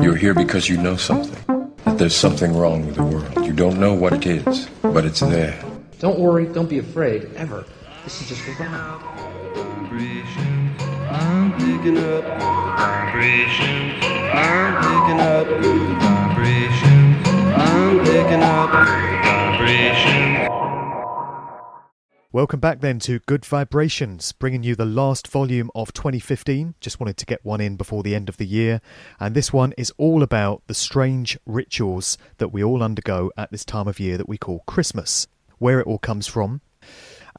You're here because you know something. That there's something wrong with the world. You don't know what it is, but it's there. Don't worry, don't be afraid, ever. This is just a ride. I'm picking up vibrations. I'm picking up vibrations. I'm picking up vibrations. Welcome back then to Good Vibrations, bringing you the last volume of 2015. Just wanted to get one in before the end of the year. And this one is all about the strange rituals that we all undergo at this time of year that we call Christmas, where it all comes from,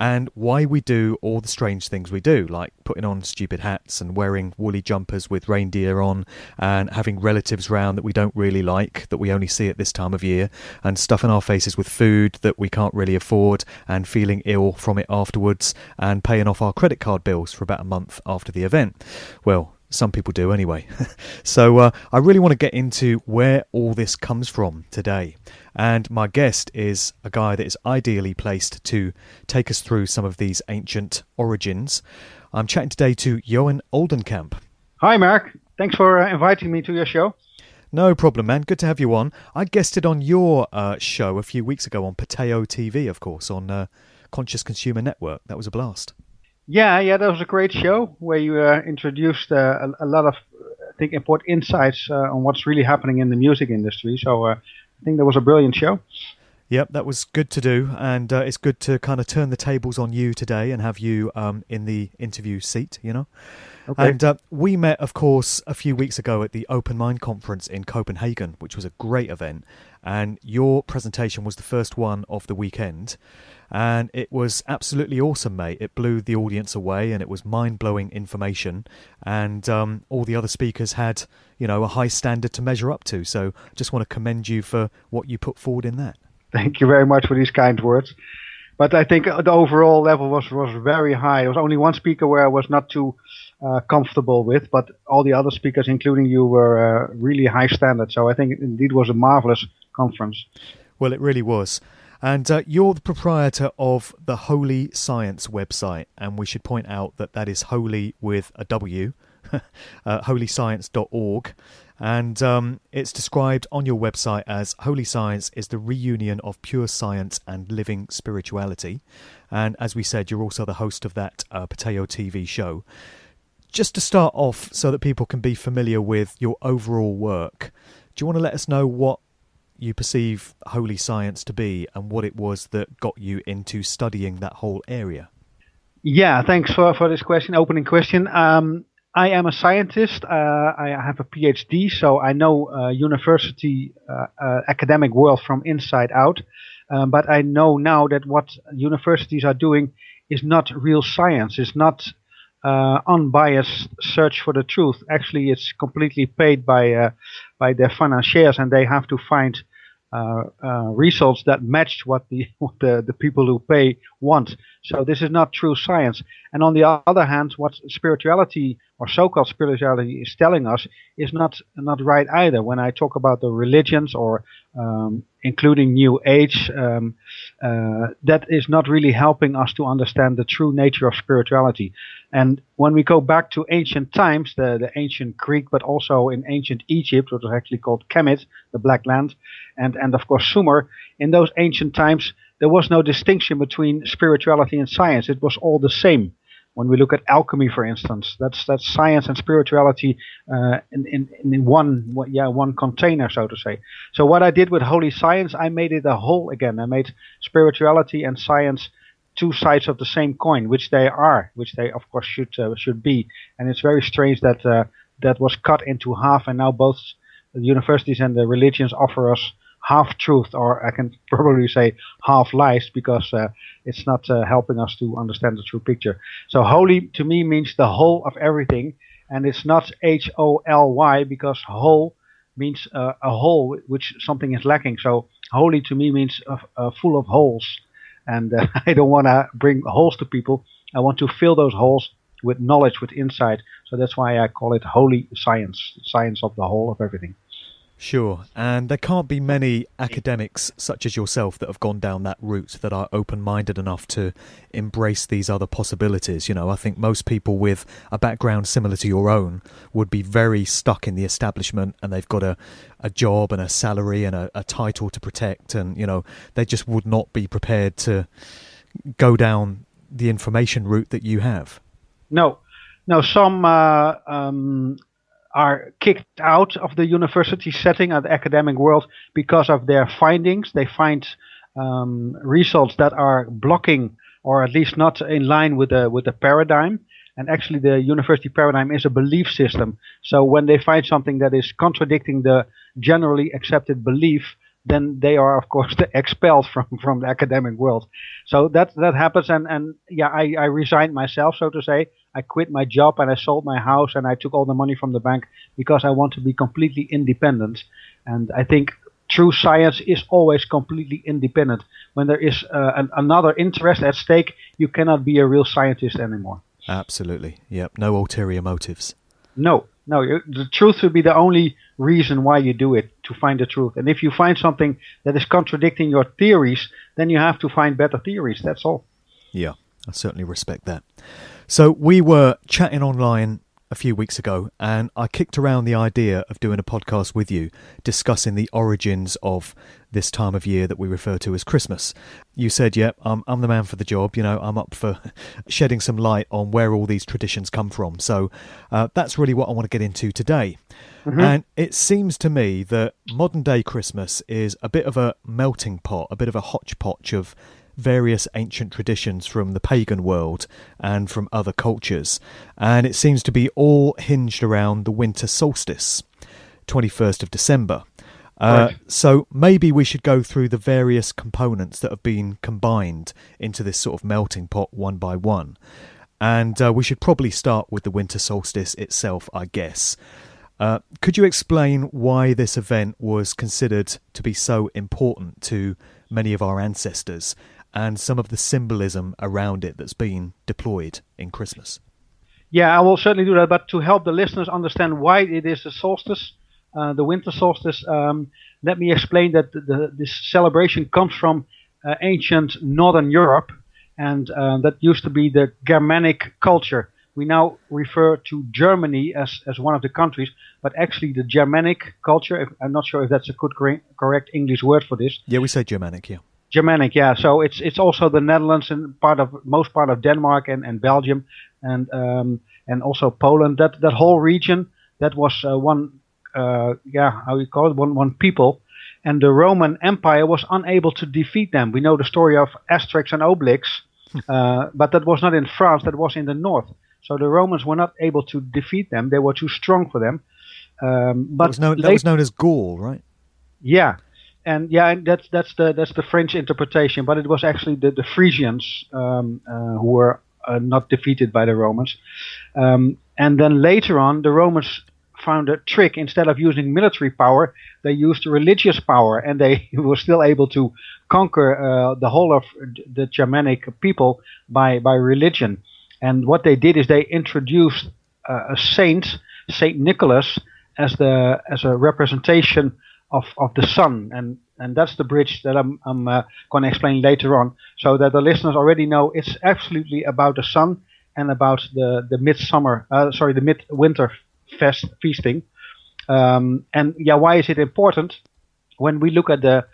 and why we do all the strange things we do, like putting on stupid hats and wearing woolly jumpers with reindeer on and having relatives round that we don't really like, that we only see at this time of year, and stuffing our faces with food that we can't really afford and feeling ill from it afterwards and paying off our credit card bills for about a month after the event. Well, some people do anyway. So I really want to get into where all this comes from today. And my guest is a guy that is ideally placed to take us through some of these ancient origins. I'm chatting today to Johan Oldenkamp. Hi, Mark. Thanks for inviting me to your show. No problem, man. Good to have you on. I guested on your show a few weeks ago on Pateo TV, of course, on Conscious Consumer Network. That was a blast. Yeah, that was a great show where you introduced a lot of, I think, important insights on what's really happening in the music industry. So I think that was a brilliant show. Yep, that was good to do, and it's good to kind of turn the tables on you today and have you in the interview seat, you know. Okay. And we met, of course, a few weeks ago at the Openline Conference in Copenhagen, which was a great event, and your presentation was the first one of the weekend, and it was absolutely awesome, mate. It blew the audience away, and it was mind-blowing information, and all the other speakers had, you know, a high standard to measure up to, so I just want to commend you for what you put forward in that. Thank you very much for these kind words. But I think the overall level was very high. There was only one speaker where I was not too comfortable with, but all the other speakers, including you, were really high standard. So I think it indeed was a marvelous conference. Well, it really was. And you're the proprietor of the Holy Science website, and we should point out that that is holy with a W, holyscience.org. And it's described on your website as Holy Science is the reunion of pure science and living spirituality. And as we said, you're also the host of that Pateo TV show. Just to start off so that people can be familiar with your overall work, do you want to let us know what you perceive Holy Science to be and what it was that got you into studying that whole area? Yeah, thanks for this question, opening question. I am a scientist. I have a PhD, so I know university academic world from inside out. But I know now that what universities are doing is not real science. It's not unbiased search for the truth. Actually, it's completely paid by their financiers, and they have to find results that match what the people who pay want. So this is not true science. And on the other hand, what spirituality or so-called spirituality is telling us is not right either. When I talk about the religions or including New Age, that is not really helping us to understand the true nature of spirituality. And when we go back to ancient times, the ancient Greek, but also in ancient Egypt, which was actually called Kemet, the Black Land, and of course Sumer, in those ancient times, there was no distinction between spirituality and science. It was all the same. When we look at alchemy, for instance, that's science and spirituality in one container, so to say. So what I did with Holy Science, I made it a whole again. I made spirituality and science two sides of the same coin, which they of course should be. And it's very strange that that was cut into half, and now both the universities and the religions offer us half truth, or I can probably say half lies, because it's not helping us to understand the true picture. So holy to me means the whole of everything, and it's not H-O-L-Y, because whole means a hole which something is lacking. So holy to me means full of holes, and I don't want to bring holes to people. I want to fill those holes with knowledge, with insight. So that's why I call it Holy Science, science of the whole of everything. Sure, and there can't be many academics such as yourself that have gone down that route that are open-minded enough to embrace these other possibilities. You know, I think most people with a background similar to your own would be very stuck in the establishment, and they've got a job and a salary and a title to protect, and, you know, they just would not be prepared to go down the information route that you have. No, some are kicked out of the university setting of the academic world because of their findings. They find results that are blocking, or at least not in line with the paradigm. And actually, the university paradigm is a belief system. So when they find something that is contradicting the generally accepted belief, then they are, of course, expelled from the academic world. So that happens, and yeah, I resigned myself, so to say. I quit my job and I sold my house and I took all the money from the bank because I want to be completely independent. And I think true science is always completely independent. When there is another interest at stake, you cannot be a real scientist anymore. Absolutely. Yep. No ulterior motives. No. The truth should be the only reason why you do it, to find the truth. And if you find something that is contradicting your theories, then you have to find better theories. That's all. Yeah, I certainly respect that. So we were chatting online a few weeks ago, and I kicked around the idea of doing a podcast with you discussing the origins of this time of year that we refer to as Christmas. You said, yeah, I'm the man for the job. You know, I'm up for shedding some light on where all these traditions come from. So that's really what I want to get into today. Mm-hmm. And it seems to me that modern day Christmas is a bit of a melting pot, a bit of a hodgepodge of various ancient traditions from the pagan world and from other cultures. And it seems to be all hinged around the winter solstice, 21st of December. Right. So maybe we should go through the various components that have been combined into this sort of melting pot one by one. And we should probably start with the winter solstice itself, I guess. Could you explain why this event was considered to be so important to many of our ancestors, and some of the symbolism around it that's been deployed in Christmas? Yeah, I will certainly do that. But to help the listeners understand why it is the solstice, the winter solstice, let me explain that this celebration comes from ancient Northern Europe, and that used to be the Germanic culture. We now refer to Germany as one of the countries, but actually the Germanic culture, I'm not sure if that's a good correct English word for this. Yeah, we say Germanic, yeah. Germanic, yeah. So it's also the Netherlands and most part of Denmark and Belgium and also Poland. That whole region, that was one one people, and the Roman Empire was unable to defeat them. We know the story of Asterix and Obelix, but that was not in France. That was in the north. So the Romans were not able to defeat them. They were too strong for them. But that was known as Gaul, right? Yeah. And yeah, that's the French interpretation, but it was actually the Frisians who were not defeated by the Romans. And then later on, the Romans found a trick. Instead of using military power, they used religious power, and they were still able to conquer the whole of the Germanic people by religion. And what they did is they introduced a saint, Saint Nicholas, as a representation of the sun, and that's the bridge that I'm going to explain later on, so that the listeners already know it's absolutely about the sun and about the midwinter feasting. And yeah, why is it important? When we look at the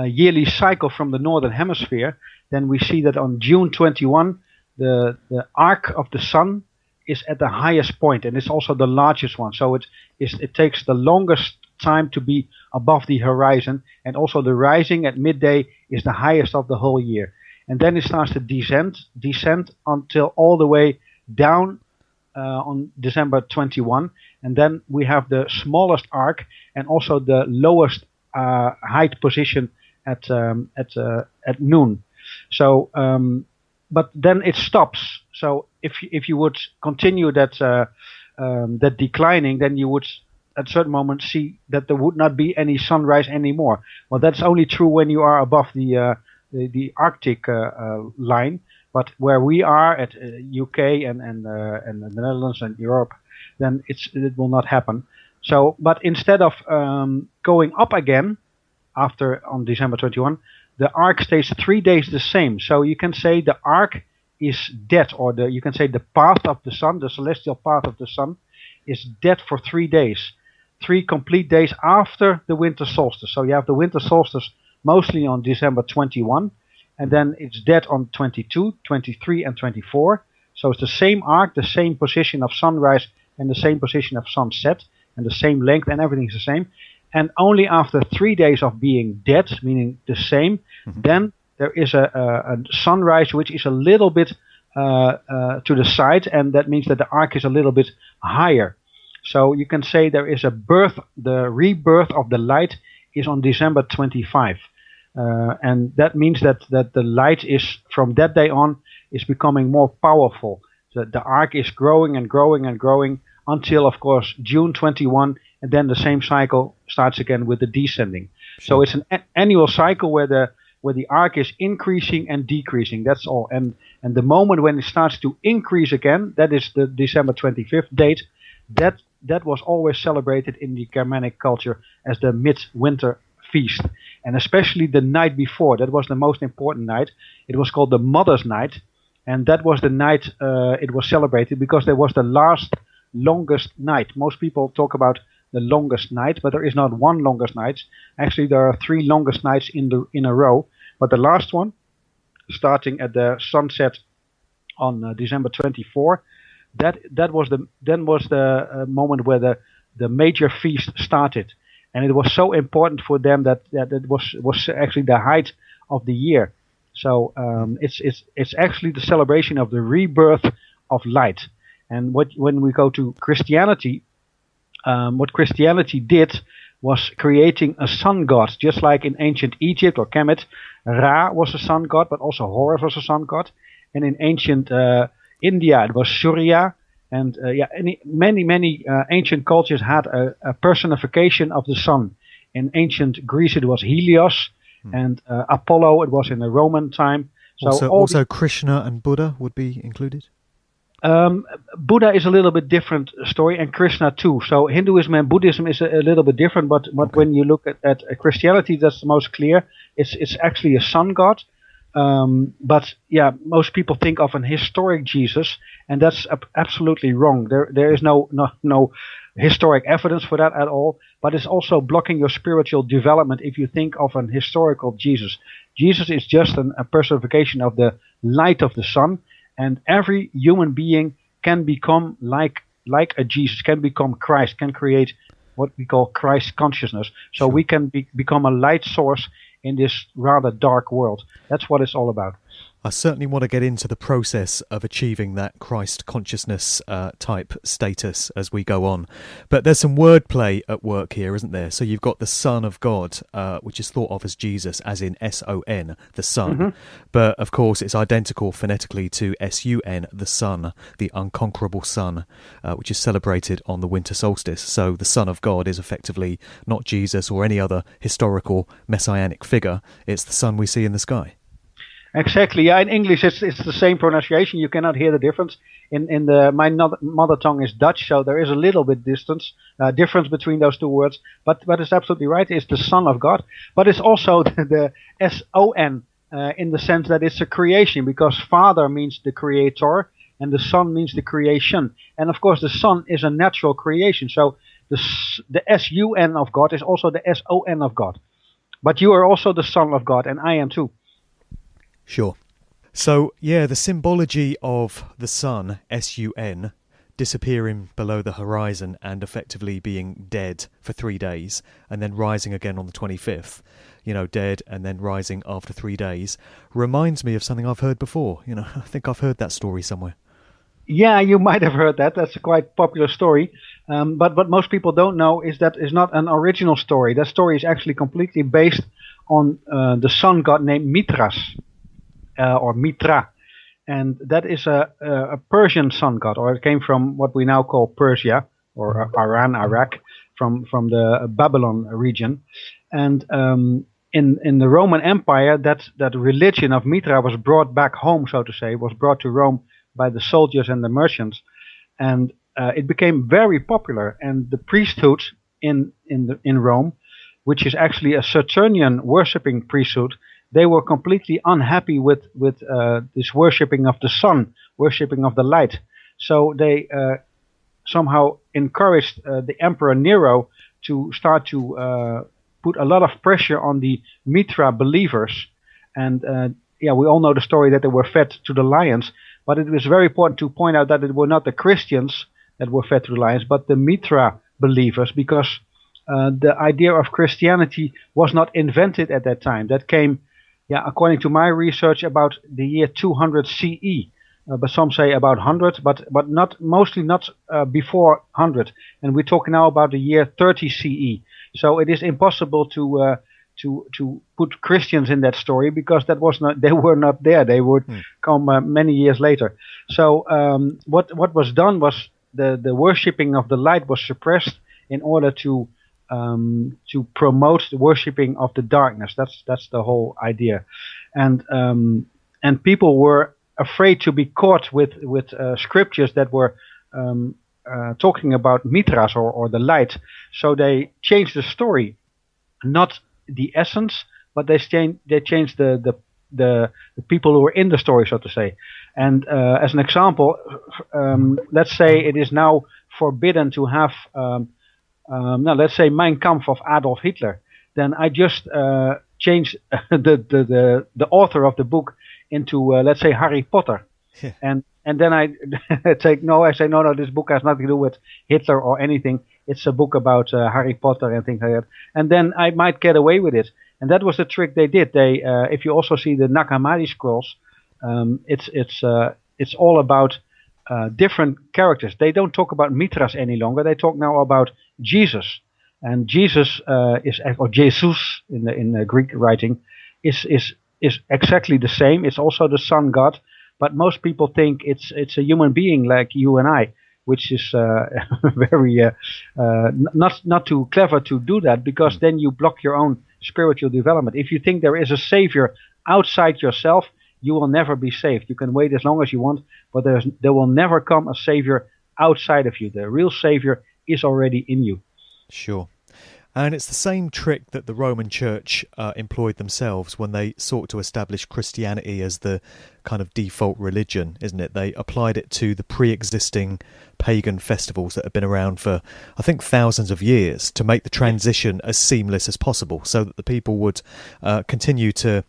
yearly cycle from the northern hemisphere, then we see that on June 21, the arc of the sun is at the highest point, and it's also the largest one. So it takes the longest time to be above the horizon, and also the rising at midday is the highest of the whole year. And then it starts to descend until all the way down on December 21, and then we have the smallest arc and also the lowest height position at noon. So but then it stops. So if you would continue that declining, then you would at a certain moment see that there would not be any sunrise anymore. Well, that's only true when you are above the Arctic line. But where we are at UK and the Netherlands and Europe, then it will not happen. So, but instead of going up again on December 21, the arc stays 3 days the same. So you can say the arc is dead, or you can say the path of the sun, the celestial path of the sun, is dead for 3 days. 3 complete days after the winter solstice. So you have the winter solstice mostly on December 21, and then it's dead on 22, 23, and 24. So it's the same arc, the same position of sunrise, and the same position of sunset, and the same length, and everything is the same. And only after 3 days of being dead, meaning the same, then there is a sunrise which is a little bit to the side, and that means that the arc is a little bit higher. So you can say there is a birth, the rebirth of the light is on December 25. And that means that the light is, from that day on, is becoming more powerful. The arc is growing and growing and growing until, of course, June 21, and then the same cycle starts again with the descending. So it's an annual cycle where the arc is increasing and decreasing. That's all. And the moment when it starts to increase again, that is the December 25th date. That was always celebrated in the Germanic culture as the midwinter feast, and especially the night before. That was the most important night. It was called the Mother's Night, and that was the night it was celebrated because there was the longest night. Most people talk about the longest night, but there is not one longest night. Actually, there are 3 longest nights in a row, but the last one, starting at the sunset on December 24, that was the moment where the major feast started, and it was so important for them that it was actually the height of the year. So it's actually the celebration of the rebirth of light. And when we go to Christianity, what Christianity did was creating a sun god, just like in ancient Egypt or Kemet, Ra was a sun god, but also Horus was a sun god, and in ancient India it was Surya, and many ancient cultures had a personification of the sun. In ancient Greece it was Helios, and Apollo it was in the Roman time. So also Krishna and Buddha would be included? Buddha is a little bit different story, and Krishna too. So Hinduism and Buddhism is a little bit different, but when you look at Christianity, that's the most clear. It's actually a sun god. But yeah, most people think of an historic Jesus, and that's absolutely wrong. There is no historic evidence for that at all. But it's also blocking your spiritual development if you think of an historical Jesus. Jesus is just a personification of the light of the sun, and every human being can become like a Jesus, can become Christ, can create what we call Christ consciousness. So we can become a light source in this rather dark world. That's what it's all about. I certainly want to get into the process of achieving that Christ consciousness type status as we go on. But there's some wordplay at work here, isn't there? So you've got the Son of God, which is thought of as Jesus, as in S-O-N, the Son. Mm-hmm. But of course it's identical phonetically to S-U-N, the Sun, the unconquerable Sun, which is celebrated on the Winter Solstice. So the Son of God is effectively not Jesus or any other historical messianic figure. It's the sun we see in the sky. Exactly. Yeah, in English it's the same pronunciation. You cannot hear the difference. My mother tongue is Dutch, so there is a little bit difference between those two words. But it's absolutely right. It's the Son of God, but it's also the S-O-N in the sense that it's a creation, because Father means the Creator and the Son means the creation. And of course, the Son is a natural creation. So the S-U-N of God is also the S-O-N of God. But you are also the Son of God, and I am too. Sure. So, yeah, the symbology of the sun, S-U-N, disappearing below the horizon and effectively being dead for 3 days and then rising again on the 25th, dead and then rising after 3 days, reminds me of something I've heard before. I think I've heard that story somewhere. Yeah, you might have heard that. That's a quite popular story. But what most people don't know is that it's not an original story. That story is actually completely based on the sun god named Mithras. Or Mithra, and that is a Persian sun god, or it came from what we now call Persia, or Iran, Iraq, from the Babylon region. And in the Roman Empire, that religion of Mithra was brought back home, so to say, was brought to Rome by the soldiers and the merchants, and it became very popular. And the priesthood in Rome, which is actually a Saturnian worshipping priesthood. They were completely unhappy with this worshipping of the sun, worshipping of the light. So they somehow encouraged the Emperor Nero to start to put a lot of pressure on the Mithra believers. And we all know the story that they were fed to the lions. But it was very important to point out that it were not the Christians that were fed to the lions, but the Mithra believers, because the idea of Christianity was not invented at that time. That came, according to my research, about the year 200 CE. But some say about 100, but mostly not before 100. And we're talking now about the year 30 CE. So it is impossible to put Christians in that story, because they were not there. They would come many years later. So what was done was the worshipping of the light was suppressed in order to promote the worshipping of the darkness. That's the whole idea, and people were afraid to be caught with scriptures that were talking about Mithras or the light. So they changed the story, not the essence, but they changed the people who were in the story, so to say. And as an example, let's say it is now forbidden to have, let's say Mein Kampf of Adolf Hitler. Then I just change the author of the book into let's say Harry Potter, and then I say no, this book has nothing to do with Hitler or anything. It's a book about Harry Potter and things like that, and then I might get away with it. And that was the trick they did. They, if you also see the Nag Hammadi scrolls, it's all about different characters. They don't talk about Mithras any longer. They talk now about Jesus, and Jesus or Jesus in the Greek writing is exactly the same. It's also the sun god, but most people think it's a human being like you and I, which is very not too clever to do that, because then you block your own spiritual development. If you think there is a savior outside yourself, you will never be saved. You can wait as long as you want, but there will never come a savior outside of you. The real savior is already in you. Sure. And it's the same trick that the Roman Church employed themselves when they sought to establish Christianity as the kind of default religion, isn't it? They applied it to the pre-existing pagan festivals that have been around for, I think, thousands of years, to make the transition as seamless as possible, so that the people would continue to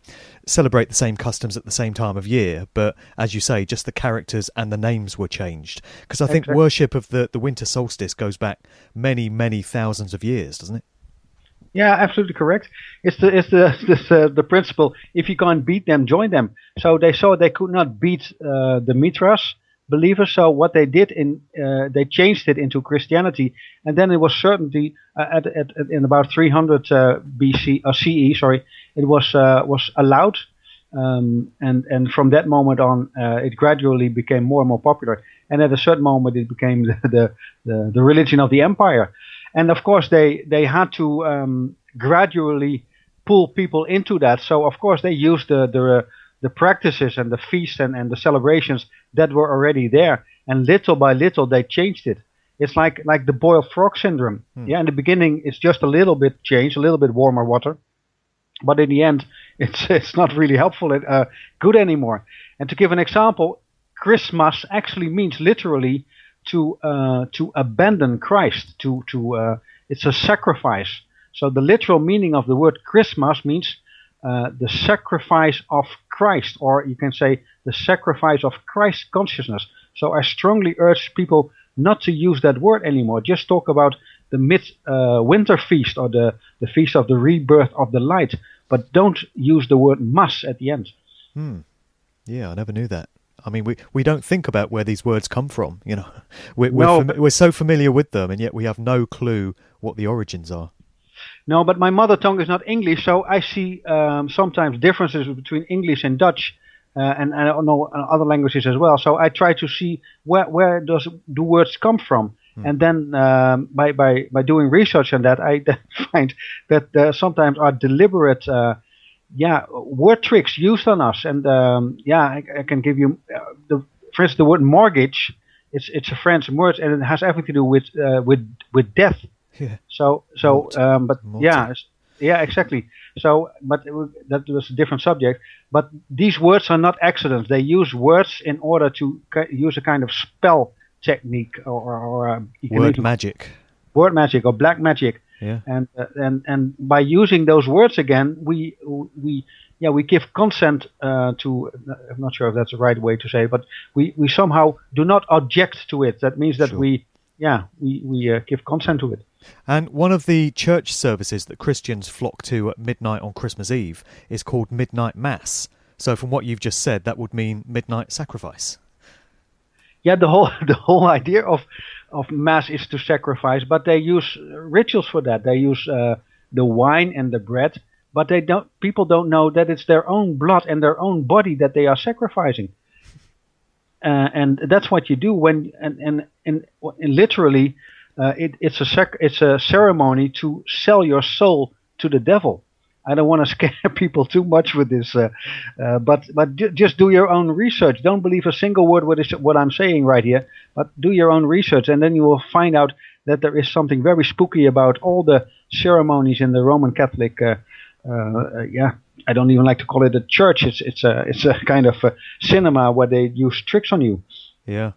celebrate the same customs at the same time of year. But as you say, just the characters and the names were changed. Because I think worship of the Winter Solstice goes back many, many thousands of years, doesn't it? Yeah, absolutely correct. It's the principle. If you can't beat them, join them. So they saw they could not beat the Mithras believers. So what they did they changed it into Christianity, and then it was certainly in about 300 BC CE. Sorry, it was allowed, and from that moment on, it gradually became more and more popular. And at a certain moment, it became the religion of the empire. And of course, they had to gradually pull people into that. So of course, they used the practices and the feasts and the celebrations that were already there. And little by little, they changed it. It's like the boiled frog syndrome. Yeah, in the beginning, it's just a little bit changed, a little bit warmer water. But in the end, it's not really helpful, good anymore. And to give an example, Christmas actually means literally to abandon Christ. It's a sacrifice. So the literal meaning of the word Christmas means the sacrifice of Christ, or you can say the sacrifice of Christ consciousness. So I strongly urge people not to use that word anymore. Just talk about the winter feast, or the feast of the rebirth of the light, but don't use the word mass at the end. Yeah, I never knew that. I mean, we don't think about where these words come from, you know. We're so familiar with them, and yet we have no clue what the origins are. No, but my mother tongue is not English, so I see sometimes differences between English and Dutch, and I don't know other languages as well. So I try to see where do words come from, and then by doing research on that, I find that there sometimes are deliberate word tricks used on us. And I can give you for instance, the word mortgage. It's a French word, and it has everything to do with death. Yeah. But Multi. yeah, exactly. So, but that was a different subject. But these words are not accidents. They use words in order to use a kind of spell technique or word magic. Word magic or black magic. Yeah. And by using those words again, we give consent to. I'm not sure if that's the right way to say it, but we somehow do not object to it. That means that Sure. we give consent to it. And one of the church services that Christians flock to at midnight on Christmas Eve is called Midnight Mass. So from what you've just said, that would mean midnight sacrifice. Yeah, the whole idea of mass is to sacrifice, but they use rituals for that. They use the wine and the bread, but people don't know that it's their own blood and their own body that they are sacrificing. And that's what you do when and literally it's a ceremony to sell your soul to the devil. I don't want to scare people too much with this, but just do your own research. Don't believe a single word what I'm saying right here, but do your own research, and then you will find out that there is something very spooky about all the ceremonies in the Roman Catholic. I don't even like to call it a church. It's a kind of a cinema where they use tricks on you. Yeah.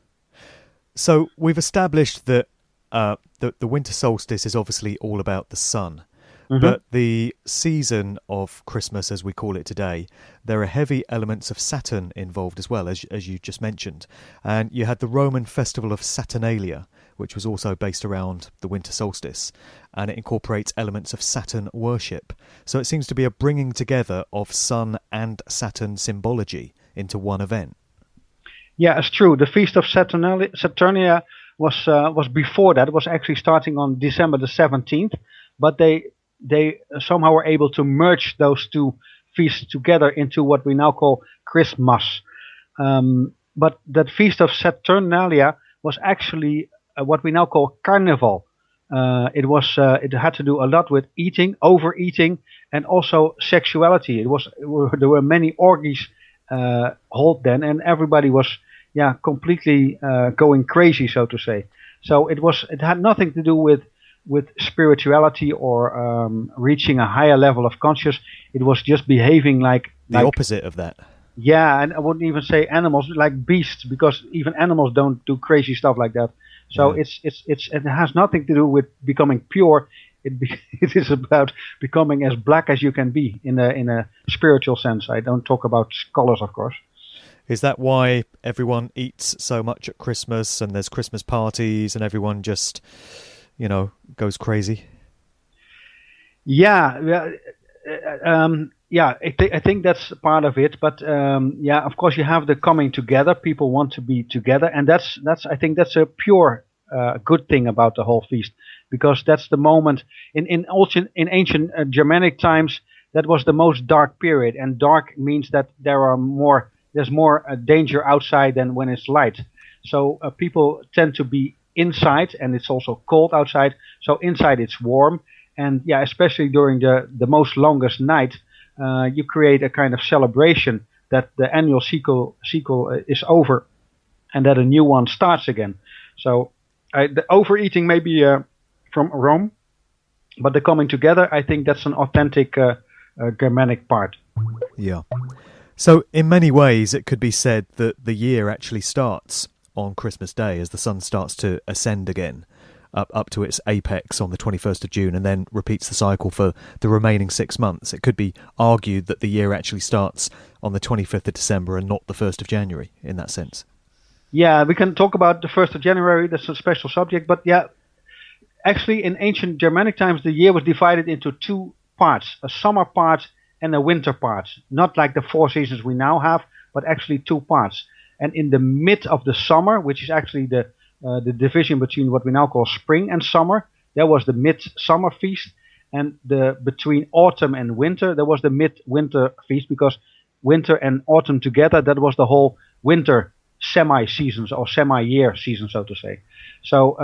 So we've established that the winter solstice is obviously all about the sun. Mm-hmm. But the season of Christmas, as we call it today, there are heavy elements of Saturn involved as well, as you just mentioned. And you had the Roman festival of Saturnalia, which was also based around the winter solstice, and it incorporates elements of Saturn worship. So it seems to be a bringing together of Sun and Saturn symbology into one event. Yeah, it's true. The feast of Saturnalia was before that. It was actually starting on December the 17th, but they somehow were able to merge those two feasts together into what we now call Christmas. But that feast of Saturnalia was actually what we now call Carnival. It had to do a lot with eating, overeating, and also sexuality. There were many orgies held then, and everybody was completely going crazy, so to say. So it had nothing to do with spirituality or reaching a higher level of consciousness. It was just behaving like the opposite of that. Yeah, and I wouldn't even say animals, like beasts, because even animals don't do crazy stuff like that. So it has nothing to do with becoming pure. It is about becoming as black as you can be in a spiritual sense. I don't talk about colors, of course. Is that why everyone eats so much at Christmas and there's Christmas parties and everyone just, goes crazy? Yeah, I think that's part of it. But of course, you have the coming together. People want to be together, and I think that's a pure good thing about the whole feast, because that's the moment in ancient Germanic times. That was the most dark period, and dark means that there's more danger outside than when it's light. So people tend to be inside, and it's also cold outside. So inside it's warm, and especially during the most longest night, you create a kind of celebration that the annual cycle is over, and that a new one starts again. So the overeating may be from Rome, but the coming together, I think that's an authentic Germanic part. Yeah. So in many ways, it could be said that the year actually starts on Christmas Day as the sun starts to ascend again up to its apex on the 21st of June, and then repeats the cycle for the remaining 6 months. It could be argued that the year actually starts on the 25th of December and not the 1st of January in that sense. Yeah, we can talk about the 1st of January. That's a special subject. But actually in ancient Germanic times, the year was divided into two parts, a summer part and a winter part. Not like the 4 seasons we now have, but actually two parts. And in the mid of the summer, which is actually the division between what we now call spring and summer, there was the midsummer feast. And between autumn and winter, there was the midwinter feast, because winter and autumn together, that was the whole winter semi-seasons or semi-year season, so to say. So,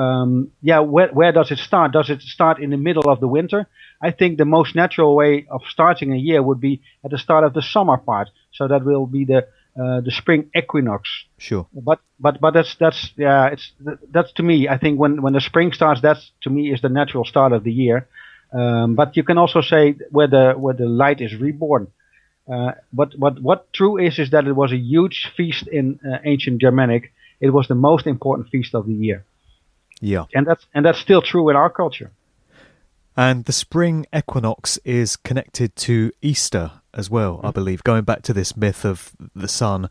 where does it start? Does it start in the middle of the winter? I think the most natural way of starting a year would be at the start of the summer part. So that will be the the spring equinox. Sure. But that's to me. I think when the spring starts, that's to me is the natural start of the year. But you can also say where the light is reborn. But what true is that it was a huge feast in ancient Germanic. It was the most important feast of the year. Yeah. And that's still true in our culture. And the spring equinox is connected to Easter as well, I believe, going back to this myth of the Son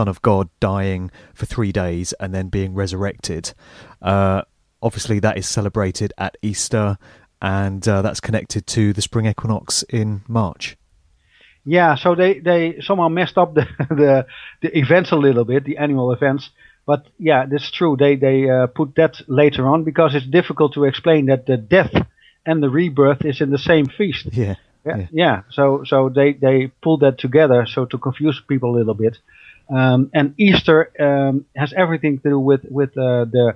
of God dying for 3 days and then being resurrected. Obviously, that is celebrated at Easter, and that's connected to the spring equinox in March. Yeah, so they somehow messed up the events a little bit, the annual events. But yeah, that's true. They put that later on because it's difficult to explain that the death and the rebirth is in the same feast. Yeah. So they pulled that together so to confuse people a little bit. And Easter has everything to do with the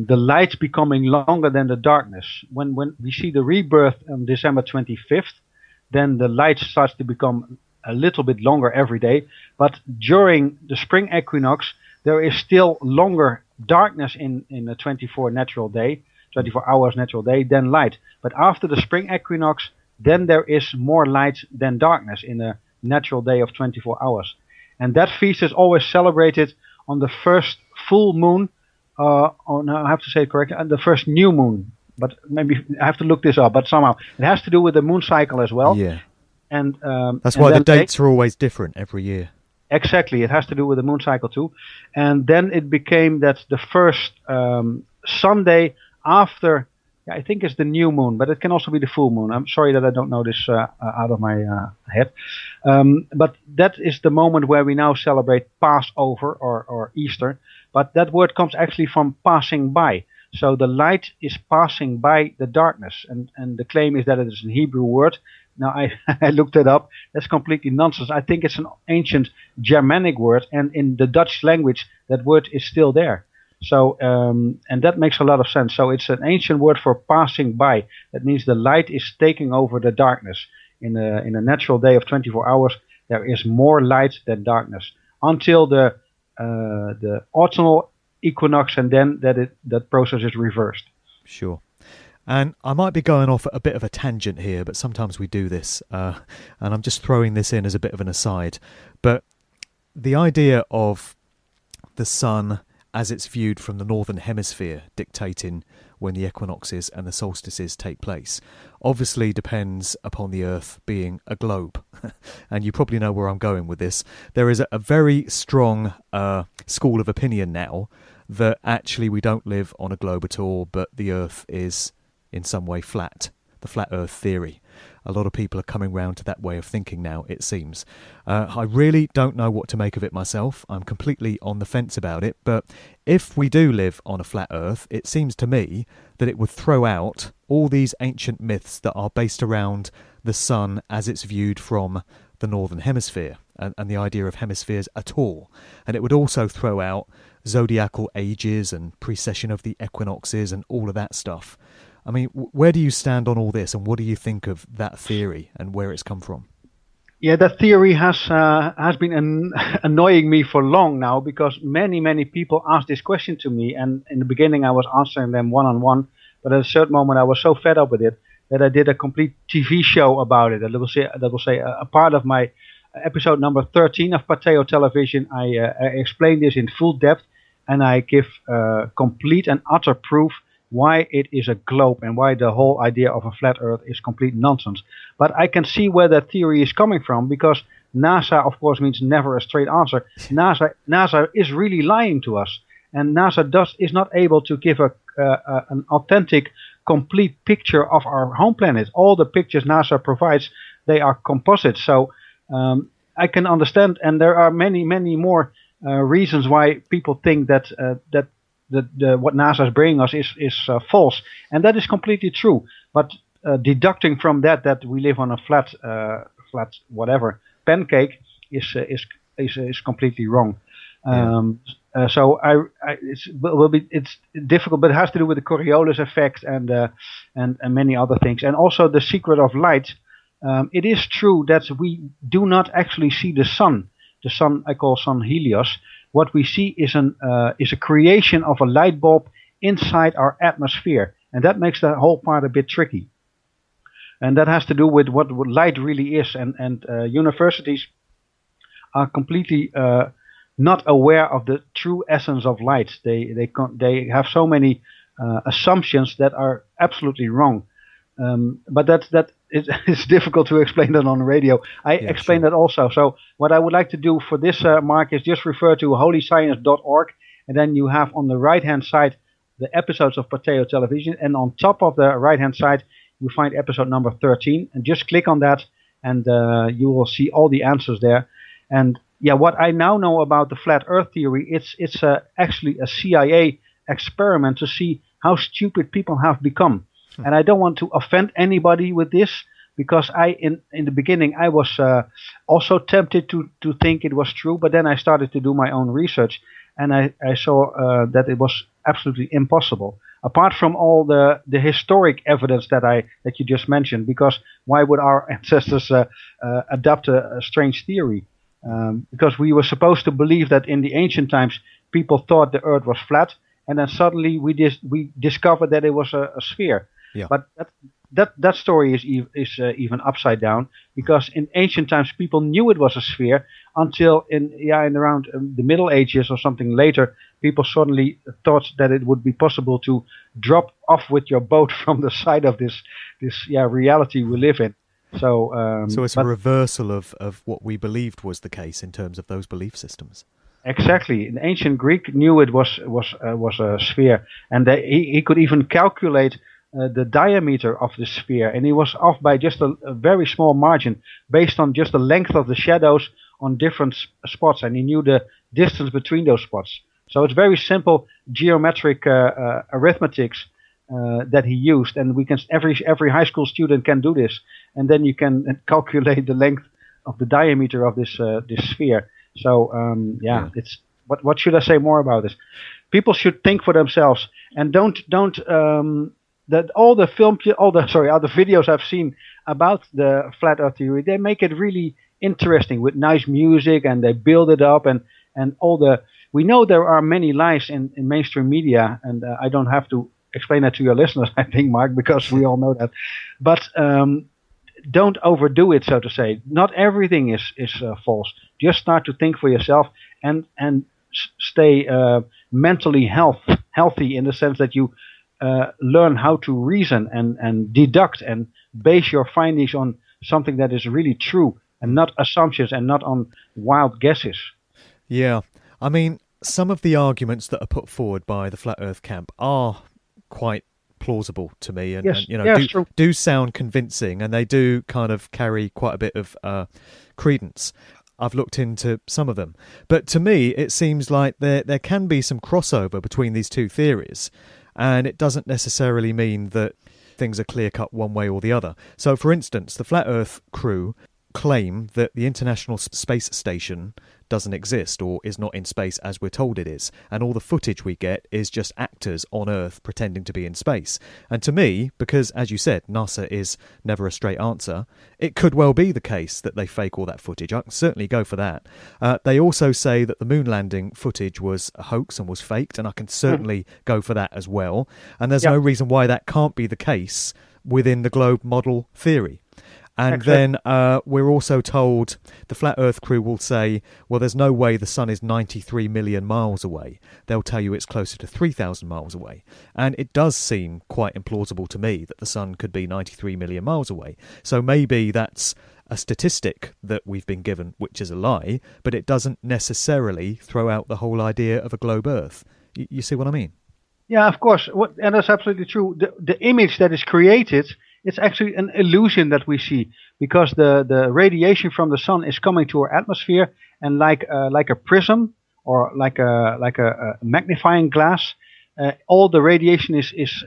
light becoming longer than the darkness. When we see the rebirth on December 25th, then the light starts to become a little bit longer every day. But during the spring equinox, there is still longer darkness in the 24 hours natural day than light. But after the spring equinox, then there is more light than darkness in a natural day of 24 hours. And that feast is always celebrated on the first full moon, I have to say it correctly, the first new moon. But maybe I have to look this up, but somehow it has to do with the moon cycle as well. Yeah. And that's why the dates are always different every year. Exactly, it has to do with the moon cycle too. And then it became that the first Sunday after, I think it's the new moon, but it can also be the full moon. I'm sorry that I don't know this out of my head. But that is the moment where we now celebrate Passover or Easter. But that word comes actually from passing by. So the light is passing by the darkness. And the claim is that it is a Hebrew word. Now I looked it up. That's completely nonsense. I think it's an ancient Germanic word. And in the Dutch language, that word is still there. So, and that makes a lot of sense. So it's an ancient word for passing by. That means the light is taking over the darkness. In a natural day of 24 hours, there is more light than darkness until the autumnal equinox, and then that process is reversed. Sure. And I might be going off at a bit of a tangent here, but sometimes we do this, and I'm just throwing this in as a bit of an aside. But the idea of the sun as it's viewed from the northern hemisphere dictating when the equinoxes and the solstices take place obviously depends upon the Earth being a globe. And you probably know where I'm going with this. There is a very strong school of opinion now that actually we don't live on a globe at all, but the Earth is in some way flat. The flat Earth theory. A lot of people are coming round to that way of thinking now, it seems. I really don't know what to make of it myself. I'm completely on the fence about it. But if we do live on a flat Earth, it seems to me that it would throw out all these ancient myths that are based around the sun as it's viewed from the northern hemisphere and the idea of hemispheres at all. And it would also throw out zodiacal ages and precession of the equinoxes and all of that stuff. I mean, where do you stand on all this, and what do you think of that theory and where it's come from? Yeah, that theory has been annoying me for long now, because many people ask this question to me, and in the beginning I was answering them one-on-one, but at a certain moment I was so fed up with it that I did a complete TV show about it. That will say a part of my episode number 13 of Pateo Television. I explain this in full depth, and I give complete and utter proof why it is a globe and why the whole idea of a flat Earth is complete nonsense. But I can see where that theory is coming from, because NASA, of course, means never a straight answer. NASA is really lying to us, and NASA is not able to give an authentic, complete picture of our home planet. All the pictures NASA provides, they are composites. So I can understand, and there are many more reasons why people think that what NASA is bringing us is false, and that is completely true. But deducting from that we live on a flat whatever pancake is completely wrong. Yeah. So it's difficult, but it has to do with the Coriolis effect and many other things, and also the secret of light. It is true that we do not actually see the sun. the sun I call sun Helios, what we see is a creation of a light bulb inside our atmosphere, and that makes the whole part a bit tricky. And that has to do with what light really is, and universities are completely not aware of the true essence of light. They have so many assumptions that are absolutely wrong. But it's difficult to explain that on the radio. I explain that also. So what I would like to do for this, Mark, is just refer to holyscience.org, and then you have on the right-hand side the episodes of Pateo Television, and on top of the right-hand side you find episode number 13, and just click on that, and you will see all the answers there. And yeah, what I now know about the flat Earth theory, it's actually a CIA experiment to see how stupid people have become. And I don't want to offend anybody with this, because in the beginning I was also tempted to think it was true, but then I started to do my own research, and I saw that it was absolutely impossible. Apart from all the historic evidence that you just mentioned, because why would our ancestors adopt a strange theory? Because we were supposed to believe that in the ancient times people thought the Earth was flat, and then suddenly we discovered that it was a sphere. Yeah. But that story is even upside down, because in ancient times people knew it was a sphere until in around the Middle Ages or something later, people suddenly thought that it would be possible to drop off with your boat from the side of this reality we live in. So it's a reversal of what we believed was the case in terms of those belief systems. Exactly. In ancient Greek knew it was a sphere, and he could even calculate the diameter of the sphere, and he was off by just a very small margin based on just the length of the shadows on different spots, and he knew the distance between those spots. So it's very simple geometric arithmetics that he used, and we can every high school student can do this, and then you can calculate the length of the diameter of this sphere. So it's what should I say more about this? People should think for themselves, and don't that all the videos I've seen about the flat Earth theory, they make it really interesting with nice music, and they build it up, and all the. We know there are many lies in mainstream media, and I don't have to explain that to your listeners, I think, Mark, because we all know that. But don't overdo it, so to say. Not everything is false. Just start to think for yourself, and stay mentally healthy in the sense that you learn how to reason and deduct and base your findings on something that is really true, and not assumptions, and not on wild guesses. Yeah. I mean, some of the arguments that are put forward by the Flat Earth camp are quite plausible to me, and, yes, and true. do sound convincing, and they do kind of carry quite a bit of credence. I've looked into some of them, but to me it seems like there can be some crossover between these two theories, and it doesn't necessarily mean that things are clear-cut one way or the other. So, for instance, the Flat Earth crew claim that the International Space Station doesn't exist, or is not in space as we're told it is, and all the footage we get is just actors on Earth pretending to be in space. And to me, because as you said, NASA is never a straight answer, it could well be the case that they fake all that footage. I can certainly go for that. They also say that the moon landing footage was a hoax and was faked, and I can certainly go for that as well. And there's no reason why that can't be the case within the globe model theory. And then we're also told, the Flat Earth crew will say, well, there's no way the sun is 93 million miles away. They'll tell you it's closer to 3,000 miles away. And it does seem quite implausible to me that the sun could be 93 million miles away. So maybe that's a statistic that we've been given, which is a lie, but it doesn't necessarily throw out the whole idea of a globe Earth. You see what I mean? Yeah, of course. And that's absolutely true. The image that is created, it's actually an illusion that we see, because the radiation from the sun is coming to our atmosphere, and like a prism or like a magnifying glass, all the radiation is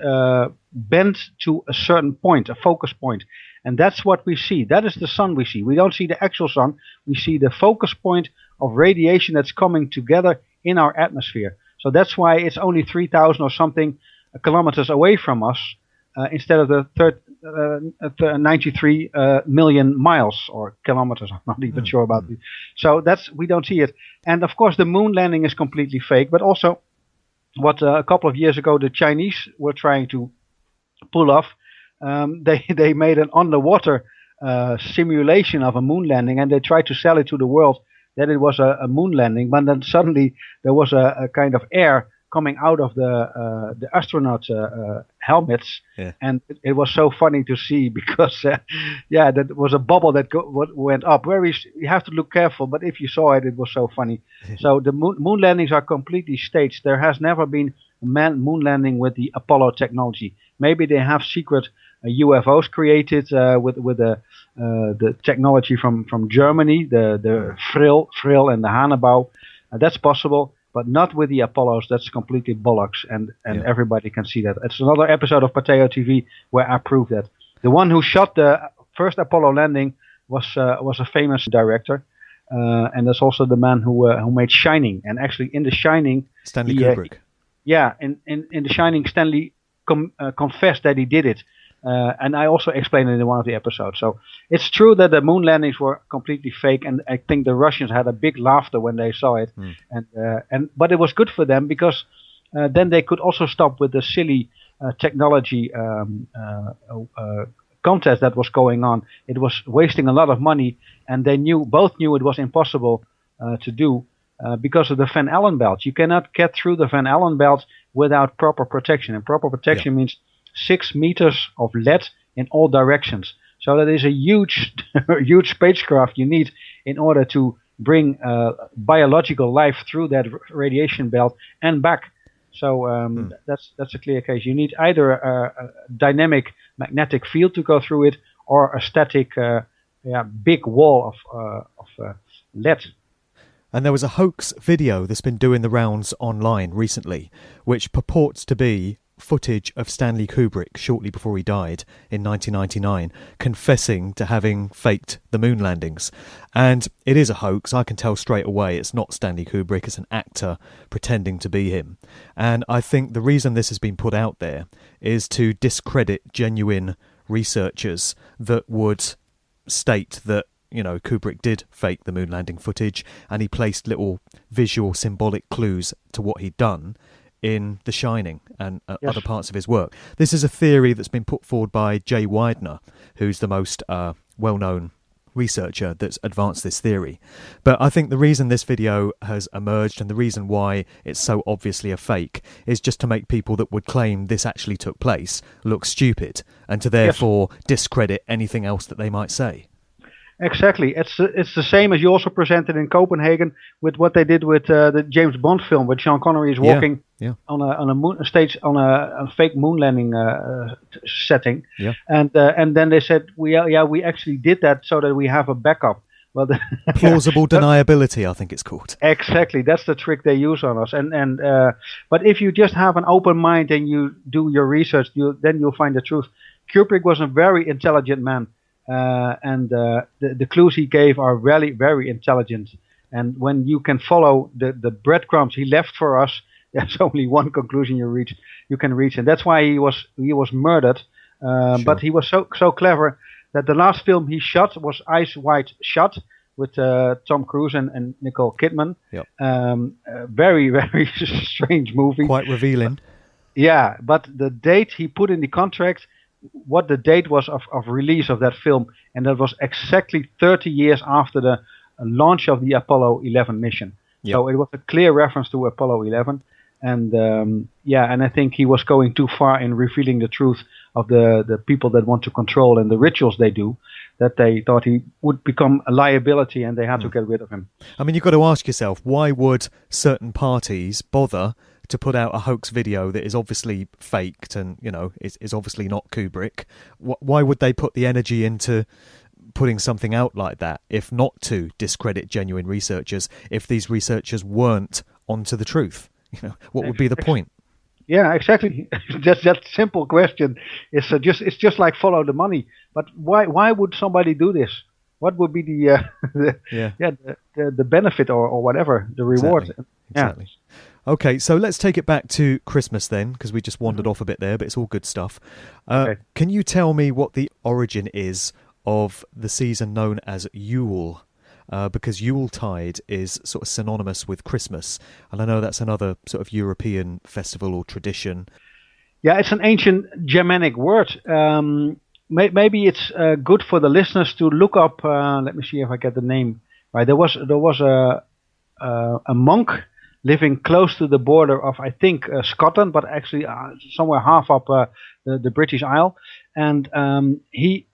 bent to a certain point, a focus point, and that's what we see. That is the sun we see. We don't see the actual sun. We see the focus point of radiation that's coming together in our atmosphere. So that's why it's only 3,000 or something kilometers away from us, instead of the 93 million miles or kilometers. I'm not even sure about it. So we don't see it. And of course, the moon landing is completely fake. But also, what a couple of years ago the Chinese were trying to pull off, they made an underwater simulation of a moon landing, and they tried to sell it to the world that it was a moon landing. But then suddenly there was a kind of air coming out of the astronaut helmets, and it was so funny to see because that was a bubble that went up. You have to look careful, but if you saw it, it was so funny. So the moon landings are completely staged. There has never been a moon landing with the Apollo technology. Maybe they have secret UFOs created with the technology from Germany, the Frill and the Hannebau. That's possible. But not with the Apollos. That's completely bollocks, and everybody can see that. It's another episode of Pateo TV where I prove that. The one who shot the first Apollo landing was a famous director, and that's also the man who made Shining. And actually, in The Shining, Stanley Kubrick. In The Shining, Stanley confessed that he did it. And I also explained it in one of the episodes. So it's true that the moon landings were completely fake, and I think the Russians had a big laughter when they saw it. But it was good for them because then they could also stop with the silly technology contest that was going on. It was wasting a lot of money, and they both knew it was impossible to do because of the Van Allen belt. You cannot get through the Van Allen belt without proper protection, and proper protection means 6 meters of lead in all directions. So that is a huge spacecraft you need in order to bring biological life through that radiation belt and back. So that's a clear case. You need either a dynamic magnetic field to go through it, or a static big wall of lead. And there was a hoax video that's been doing the rounds online recently, which purports to be footage of Stanley Kubrick shortly before he died in 1999 confessing to having faked the moon landings. And it is a hoax. I can tell straight away it's not Stanley Kubrick, it's an actor pretending to be him. And I think the reason this has been put out there is to discredit genuine researchers that would state that Kubrick did fake the moon landing footage, and he placed little visual symbolic clues to what he'd done in The Shining and other parts of his work. This is a theory that's been put forward by Jay Widener, who's the most well-known researcher that's advanced this theory. But I think the reason this video has emerged and the reason why it's so obviously a fake is just to make people that would claim this actually took place look stupid, and to therefore discredit anything else that they might say. Exactly. It's the same as you also presented in Copenhagen with what they did with the James Bond film, where Sean Connery is walking on a moon stage on a fake moon landing setting, and then they said we actually did that so that we have a backup. Well, plausible deniability, I think it's called. Exactly, that's the trick they use on us. But if you just have an open mind and you do your research, then you'll find the truth. Kubrick was a very intelligent man. And the clues he gave are really very intelligent. And when you can follow the breadcrumbs he left for us, there's only one conclusion you can reach, and that's why he was murdered. But he was so clever that the last film he shot was Eyes Wide Shut with Tom Cruise and Nicole Kidman. Very, very strange movie. Quite revealing. Yeah, but the date he put in the contract, what the date was of release of that film, and that was exactly 30 years after the launch of the Apollo 11 mission. So it was a clear reference to Apollo 11, and and I think he was going too far in revealing the truth of the people that want to control and the rituals they do, that they thought he would become a liability and they had to get rid of him. I mean, you've got to ask yourself, why would certain parties bother to put out a hoax video that is obviously faked and, is obviously not Kubrick? Why would they put the energy into putting something out like that, if not to discredit genuine researchers, if these researchers weren't onto the truth? What would be the point? Yeah, exactly. Just that simple question is it's just like follow the money. But why would somebody do this? What would be the benefit or whatever, the reward? Exactly. Okay, so let's take it back to Christmas then, because we just wandered off a bit there, but it's all good stuff. Okay. Can you tell me what the origin is of the season known as Yule? Because Yuletide is sort of synonymous with Christmas, and I know that's another sort of European festival or tradition. Yeah, it's an ancient Germanic word. Maybe it's good for the listeners to look up. Let me see if I get the name right. There was a monk living close to the border of, I think, Scotland, but actually somewhere half up the British Isle, and he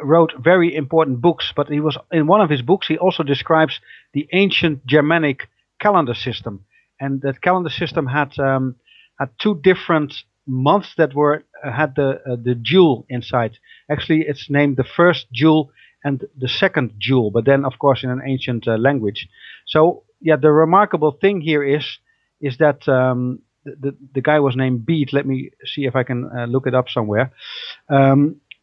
wrote very important books. But he was in one of his books. He also describes the ancient Germanic calendar system, and that calendar system had two different months that had the Jule inside. Actually, it's named the first Jule and the second Jule, but then of course in an ancient language. So yeah, the remarkable thing here is that the guy was named Bede. Let me see if I can look it up somewhere.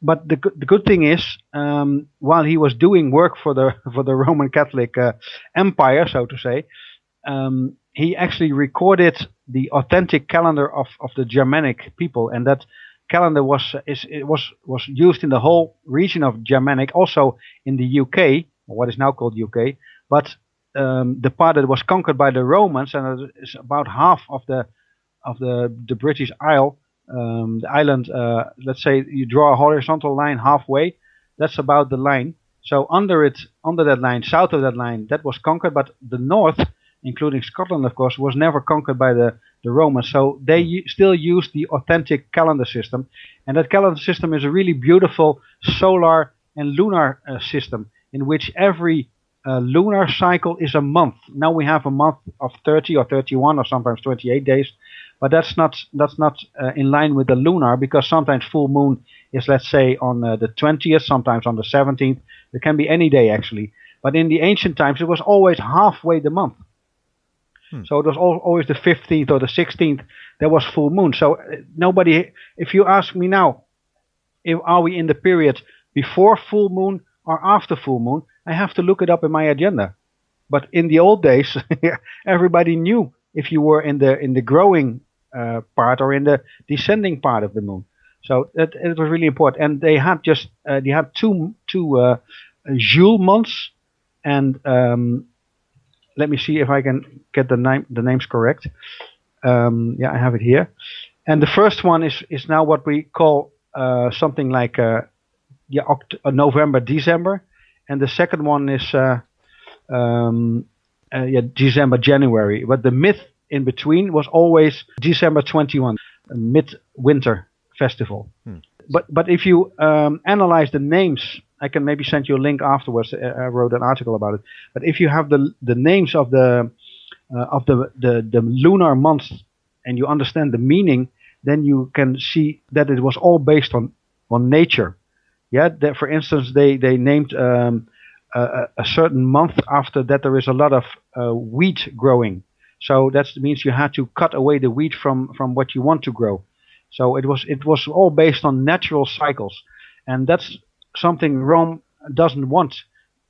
But the good thing is, while he was doing work for the Roman Catholic Empire, so to say, he actually recorded the authentic calendar of the Germanic people, and that calendar was used in the whole region of Germanic, also in the UK, or what is now called UK, but the part that was conquered by the Romans, and it's about half of the British Isle, the island. Let's say you draw a horizontal line halfway, that's about the line. So under that line, south of that line, that was conquered, but the north, including Scotland, of course, was never conquered by the Romans. So they still use the authentic calendar system, and that calendar system is a really beautiful solar and lunar system in which every lunar cycle is a month. Now we have a month of 30 or 31 or sometimes 28 days, but that's not in line with the lunar, because sometimes full moon is, let's say, on the 20th, sometimes on the 17th. It can be any day actually. But in the ancient times, it was always halfway the month. So it was always the 15th or the 16th. There was full moon. So nobody. If you ask me now, are we in the period before full moon or after full moon, I have to look it up in my agenda. But in the old days, everybody knew if you were in the growing part or in the descending part of the moon. So it was really important. And they had two Jule months, and let me see if I can get the names correct. Yeah, I have it here. And the first one is now what we call something like November, December, and the second one is December, January. But the myth in between was always December 21, mid-winter festival. But if you analyze the names, I can maybe send you a link afterwards. I wrote an article about it. But if you have the names of the lunar months and you understand the meaning, then you can see that it was all based on nature. Yeah, that, for instance, they named a certain month after that there is a lot of wheat growing. So that means you had to cut away the wheat from what you want to grow. So it was all based on natural cycles, and that's something Rome doesn't want.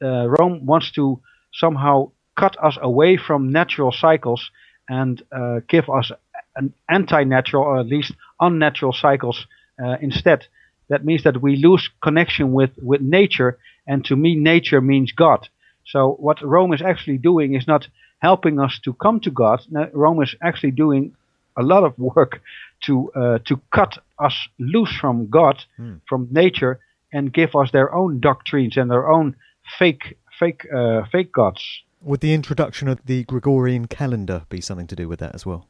Rome wants to somehow cut us away from natural cycles and give us an anti-natural, or at least unnatural cycles instead. That means that we lose connection with nature, and to me nature means God. So what Rome is actually doing is not helping us to come to God. No, Rome is actually doing a lot of work to cut us loose from God, from nature, and give us their own doctrines and their own fake gods. Would the introduction of the Gregorian calendar be something to do with that as well?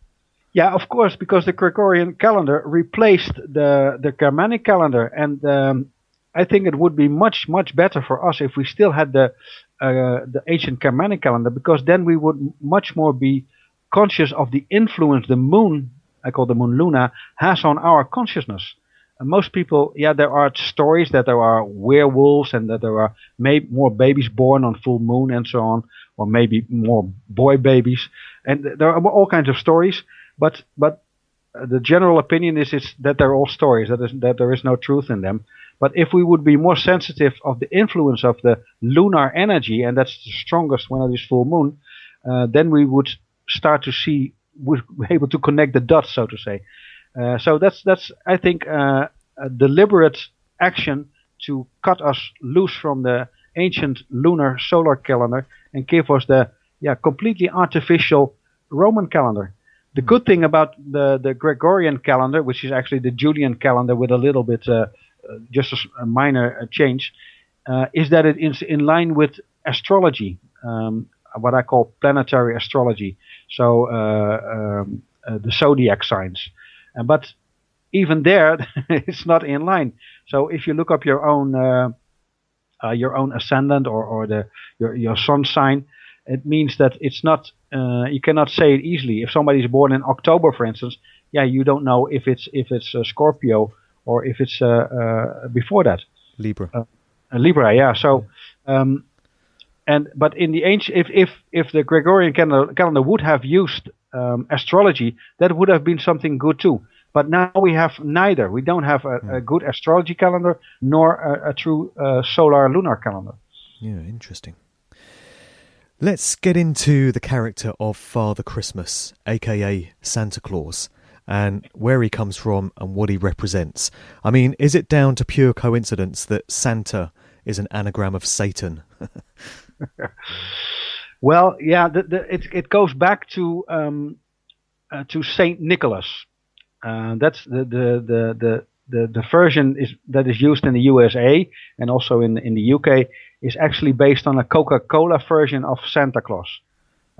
Yeah, of course, because the Gregorian calendar replaced the Germanic calendar, and I think it would be much better for us if we still had the ancient Germanic calendar, because then we would much more be conscious of the influence the moon, I call the moon Luna, has on our consciousness. And most people, there are stories that there are werewolves and that there are more babies born on full moon and so on, or maybe more boy babies, and there are all kinds of stories. But the general opinion is that they're all stories, that there is no truth in them. But if we would be more sensitive of the influence of the lunar energy, and that's the strongest when it is full moon, then we would start to see was able to connect the dots, so to say. So that's I think a deliberate action to cut us loose from the ancient lunar solar calendar and give us the completely artificial Roman calendar. The good thing about the Gregorian calendar, which is actually the Julian calendar with a little bit just a minor change, is that it is in line with astrology, what I call planetary astrology, so the zodiac signs. But even there, it's not in line. So if you look up your own ascendant or your sun sign, it means that it's not. You cannot say it easily. If somebody is born in October, for instance, you don't know if it's Scorpio or if it's before that. Libra. Libra, yeah. So, but in the ancient, if the Gregorian calendar would have used astrology, that would have been something good too. But now we have neither. We don't have a good astrology calendar nor a true solar lunar calendar. Yeah, interesting. Let's get into the character of Father Christmas, aka Santa Claus, and where he comes from and what he represents. I mean, is it down to pure coincidence that Santa is an anagram of Satan? Well, yeah, it goes back to Saint Nicholas. That's the version that is used in the USA and also in the UK is actually based on a Coca-Cola version of Santa Claus.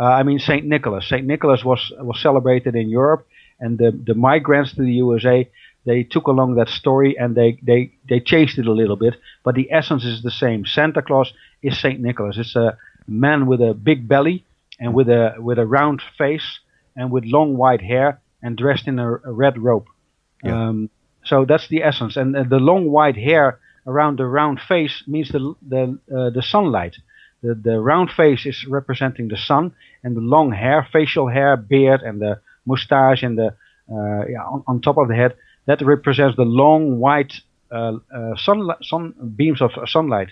I mean Saint Nicholas. Saint Nicholas was celebrated in Europe, and the migrants to the USA, they took along that story and they changed it a little bit, but the essence is the same. Santa Claus is Saint Nicholas. It's a man with a big belly and with a round face and with long white hair and dressed in a red robe. Yeah. So that's the essence, and the long white hair around the round face means the sunlight. The round face is representing the sun, and the long hair, facial hair, beard, and the mustache, and the on top of the head, that represents the long white sun beams of sunlight,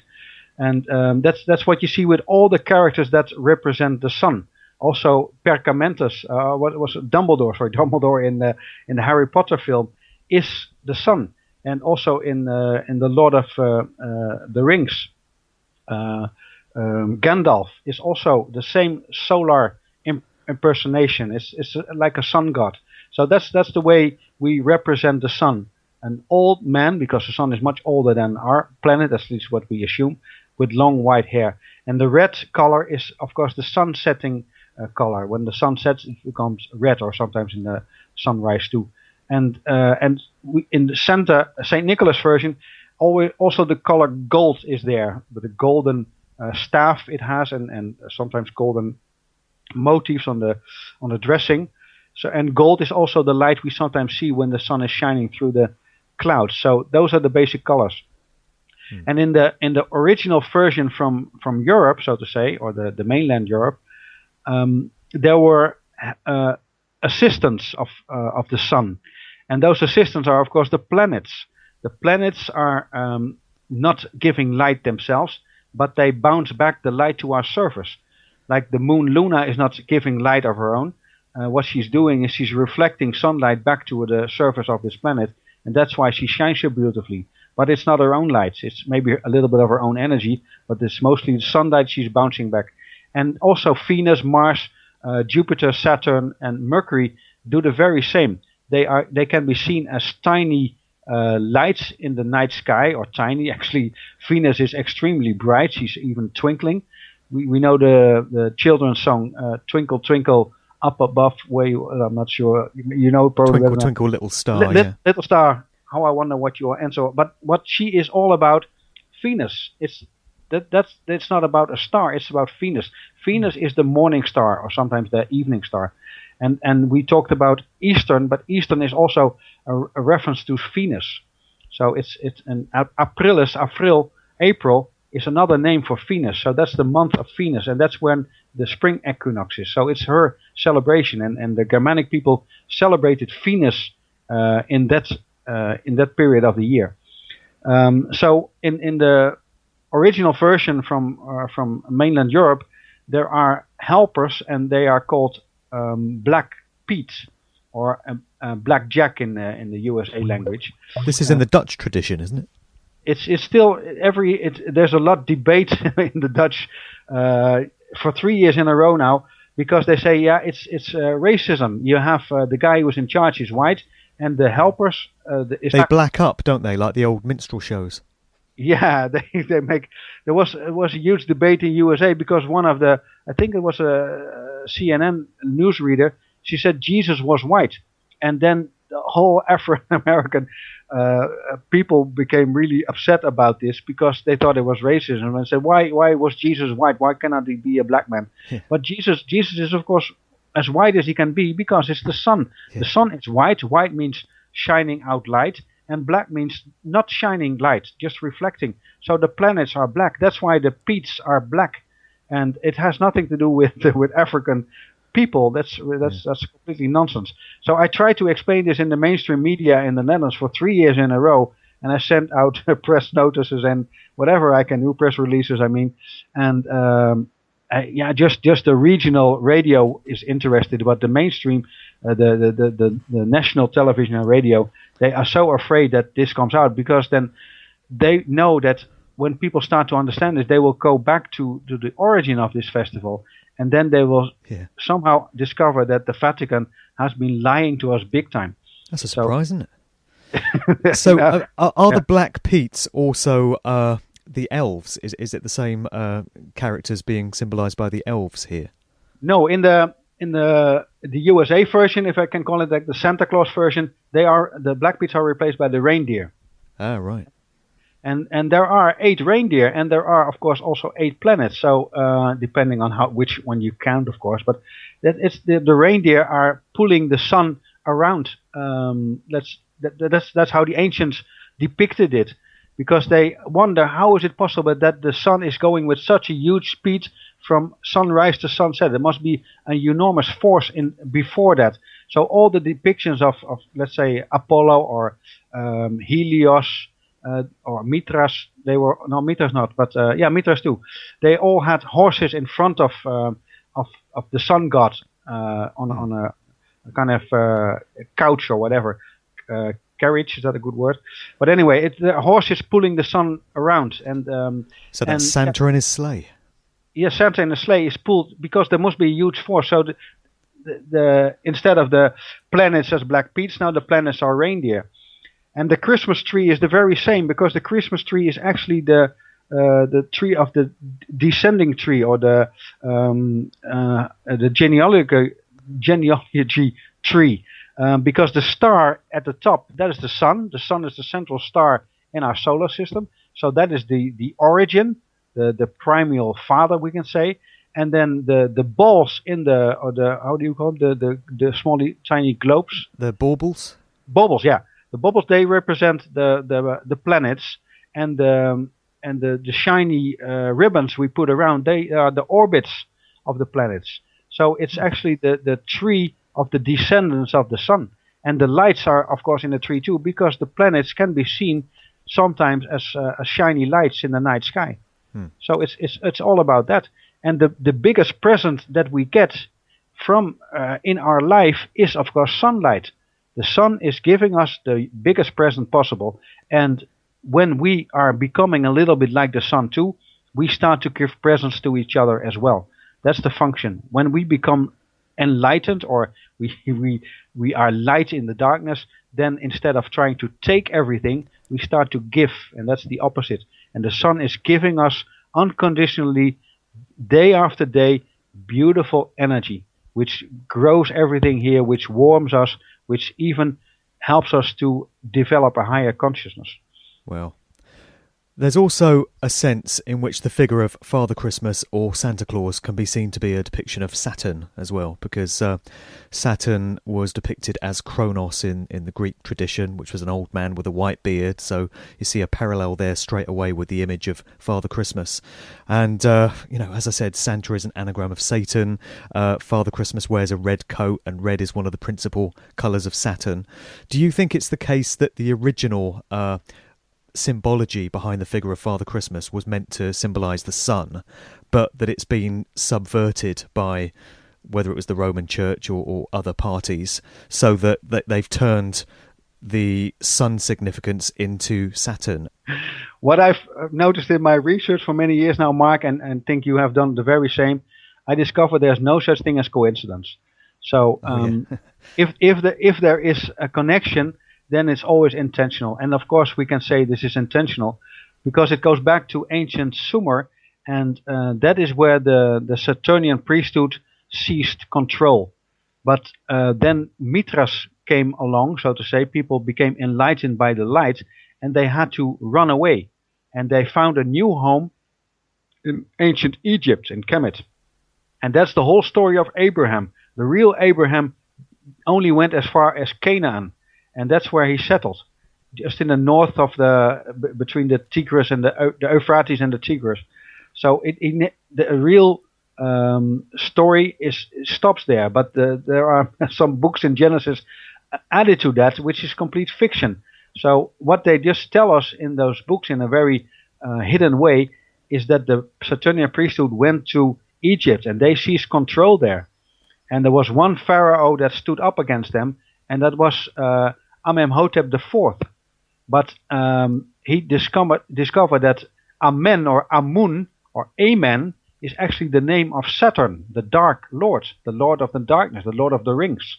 and that's what you see with all the characters that represent the sun. Also, Pergamentus, what was Dumbledore? Sorry, Dumbledore in the Harry Potter film is the sun, and also in the Lord of the Rings, Gandalf is also the same solar impersonation. It's like a sun god. So that's the way we represent the sun. An old man, because the sun is much older than our planet, at least what we assume, with long white hair. And the red color is, of course, the sun setting color. When the sun sets, it becomes red, or sometimes in the sunrise too. And in the Saint Nicholas version, also the color gold is there, with the golden staff it has, and sometimes golden motifs on the dressing. So, and gold is also the light we sometimes see when the sun is shining through the clouds. So those are the basic colors. And in the original version from Europe, so to say, or the mainland Europe, there were assistants of the sun, and those assistants are, of course, the planets. The planets are not giving light themselves, but they bounce back the light to our surface. Like the moon Luna is not giving light of her own. What she's doing is she's reflecting sunlight back to the surface of this planet, and that's why she shines so beautifully. But it's not her own light. It's maybe a little bit of her own energy, but it's mostly the sunlight she's bouncing back. And also Venus, Mars, Jupiter, Saturn, and Mercury do the very same. They can be seen as tiny lights in the night sky, or tiny. Actually, Venus is extremely bright. She's even twinkling. We know the children's song, Twinkle, Twinkle, Up Above, where I'm not sure, you know, probably. Twinkle, Twinkle, Little Star. Little Star, how I wonder what your answer. But what she is all about, Venus. It's not about a star, it's about Venus. Venus is the morning star, or sometimes the evening star. And we talked about Eastern, but Eastern is also a reference to Venus. So it's an April is another name for Venus. So that's the month of Venus, and that's when the spring equinox is. So it's her celebration, and the Germanic people celebrated Venus in that period of the year. So in the original version from mainland Europe, there are helpers, and they are called black Pete, or Black Jack in the USA language. This is in the Dutch tradition, isn't it? It's still there's a lot debate in the Dutch for 3 years in a row now, because they say it's racism. You have the guy who's in charge is white, and the helpers they black up, don't they, like the old minstrel shows? Yeah, they make. There was a huge debate in USA because one of the, I think it was a CNN newsreader, she said Jesus was white, and then the whole Afro-American people became really upset about this because they thought it was racism and said, why was Jesus white? Why cannot he be a black man? Yeah. But Jesus is of course as white as he can be because it's the sun. Yeah. The sun is white. White means shining out light, and black means not shining light, just reflecting. So the planets are black. That's why the peats are black, and it has nothing to do with African people. That's completely nonsense. So I tried to explain this in the mainstream media in the Netherlands for 3 years in a row, and I sent out press notices and whatever I can do, press releases. I mean, and just the regional radio is interested, but the mainstream, the national television and radio, they are so afraid that this comes out, because then they know that when people start to understand this, they will go back to the origin of this festival. And then they will somehow discover that the Vatican has been lying to us big time. That's a surprise, isn't it? So are the Black Peats also the elves? Is it the same characters being symbolized by the elves here? No, in the USA version, if I can call it like the Santa Claus version, the Black Peats are replaced by the reindeer. Ah, right. And there are 8 reindeer, and there are of course also 8 planets. So depending on which one you count, of course, but it's the reindeer are pulling the sun around. That's how the ancients depicted it, because they wonder how is it possible that the sun is going with such a huge speed from sunrise to sunset. There must be an enormous force before that. So all the depictions of let's say Apollo or Helios. Or Mithras, Mithras not, but Mithras too. They all had horses in front of the sun god on a kind of couch or whatever, carriage, is that a good word? But anyway, the horse is pulling the sun around, and so that's Santa in his sleigh. Yeah, Santa in the sleigh is pulled because there must be a huge force. So the instead of the planets as Black Peats, now the planets are reindeer. And the Christmas tree is the very same, because the Christmas tree is actually the tree of the descending tree, or the genealogy tree, because the star at the top, that is the sun. The sun is the central star in our solar system, so that is the origin, the primeval father, we can say. And then the balls in how do you call them, the small tiny globes, the baubles. Baubles, yeah. The bubbles, they represent the planets, and the shiny ribbons we put around, they are the orbits of the planets. So it's actually the tree of the descendants of the sun. And the lights are, of course, in the tree too, because the planets can be seen sometimes as shiny lights in the night sky. So it's all about that. And the biggest present that we get from in our life is, of course, sunlight. The sun is giving us the biggest present possible, and when we are becoming a little bit like the sun too, we start to give presents to each other as well. That's the function. When we become enlightened, or we are light in the darkness, then instead of trying to take everything, we start to give, and that's the opposite. And the sun is giving us unconditionally, day after day, beautiful energy, which grows everything here, which warms us, which even helps us to develop a higher consciousness. Well, there's also a sense in which the figure of Father Christmas or Santa Claus can be seen to be a depiction of Saturn as well, because Saturn was depicted as Kronos in the Greek tradition, which was an old man with a white beard, so you see a parallel there straight away with the image of Father Christmas. And, as I said, Santa is an anagram of Satan. Father Christmas wears a red coat, and red is one of the principal colours of Saturn. Do you think it's the case that the original symbology behind the figure of Father Christmas was meant to symbolise the sun, but that it's been subverted by whether it was the Roman Church or other parties, so that they've turned the sun significance into Saturn. What I've noticed in my research for many years now, Mark, and think you have done the very same, I discovered there's no such thing as coincidence. So if there is a connection, then it's always intentional. And of course we can say this is intentional because it goes back to ancient Sumer, and that is where the Saturnian priesthood ceased control. But then Mithras came along, so to say. People became enlightened by the light, and they had to run away. And they found a new home in ancient Egypt, in Kemet. And that's the whole story of Abraham. The real Abraham only went as far as Canaan, and that's where he settled, just in the north of between the Tigris and the Euphrates and the Tigris. So the real story stops there, but there are some books in Genesis added to that, which is complete fiction. So what they just tell us in those books in a very hidden way is that the Saturnian priesthood went to Egypt and they seized control there. And there was one pharaoh that stood up against them, and that was Amenhotep IV. But he discovered that Amen or Amun or Amen is actually the name of Saturn, the Dark Lord, the Lord of the Darkness, the Lord of the Rings.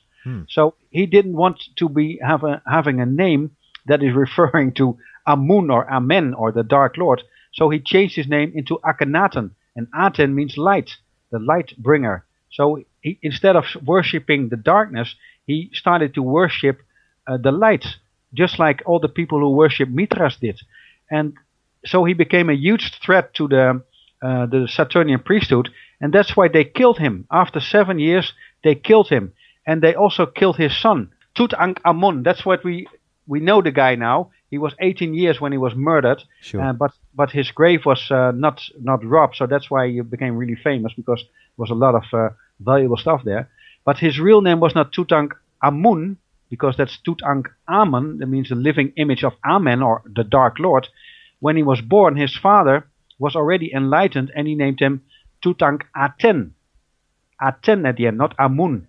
So he didn't want to be having a name that is referring to Amun or Amen or the Dark Lord. So he changed his name into Akhenaten, and Aten means light, the light bringer. So he, instead of worshipping the darkness, he started to worship the light, just like all the people who worship Mithras did. And so he became a huge threat to the Saturnian priesthood, and that's why they killed him. After 7 years, they killed him. And they also killed his son, Tutankhamun. That's what we know the guy now. He was 18 years when he was murdered, sure. But his grave was not robbed, so that's why he became really famous, because there was a lot of valuable stuff there. But his real name was not Tutankhamun, because that's Tutankhamen, that means the living image of Amen, or the Dark Lord. When he was born, his father was already enlightened, and he named him Tutankhaten. Aten at the end, not Amun.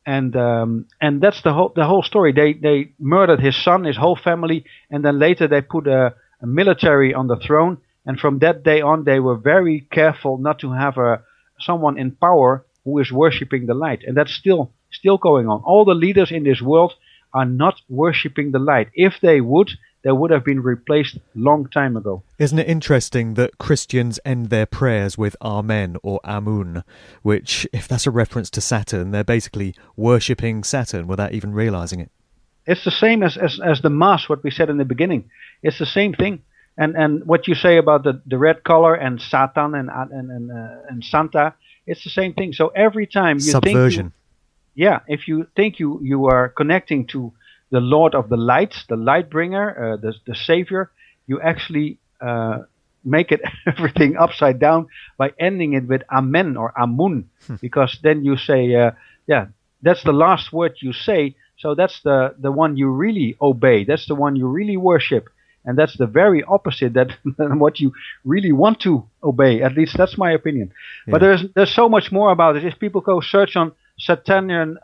And that's the whole story. They murdered his son, his whole family, and then later they put a military on the throne. And from that day on, they were very careful not to have someone in power who is worshipping the light. And that's still going on. All the leaders in this world are not worshipping the light. If they would have been replaced long time ago. Isn't it interesting that Christians end their prayers with Amen or Amun, which, if that's a reference to Saturn, they're basically worshipping Saturn without even realizing it? It's the same as the Mass, what we said in the beginning. It's the same thing. And what you say about the red color and Satan and Santa, it's the same thing. So every time you subversion. If you think you are connecting to the Lord of the Light, the light bringer, the Savior, you actually make it everything upside down by ending it with Amen or Amun, because then you say, that's the last word you say, so that's the one you really obey, that's the one you really worship, and that's the very opposite than what you really want to obey. At least that's my opinion. Yeah. But there's so much more about it. If people go search on Saturnian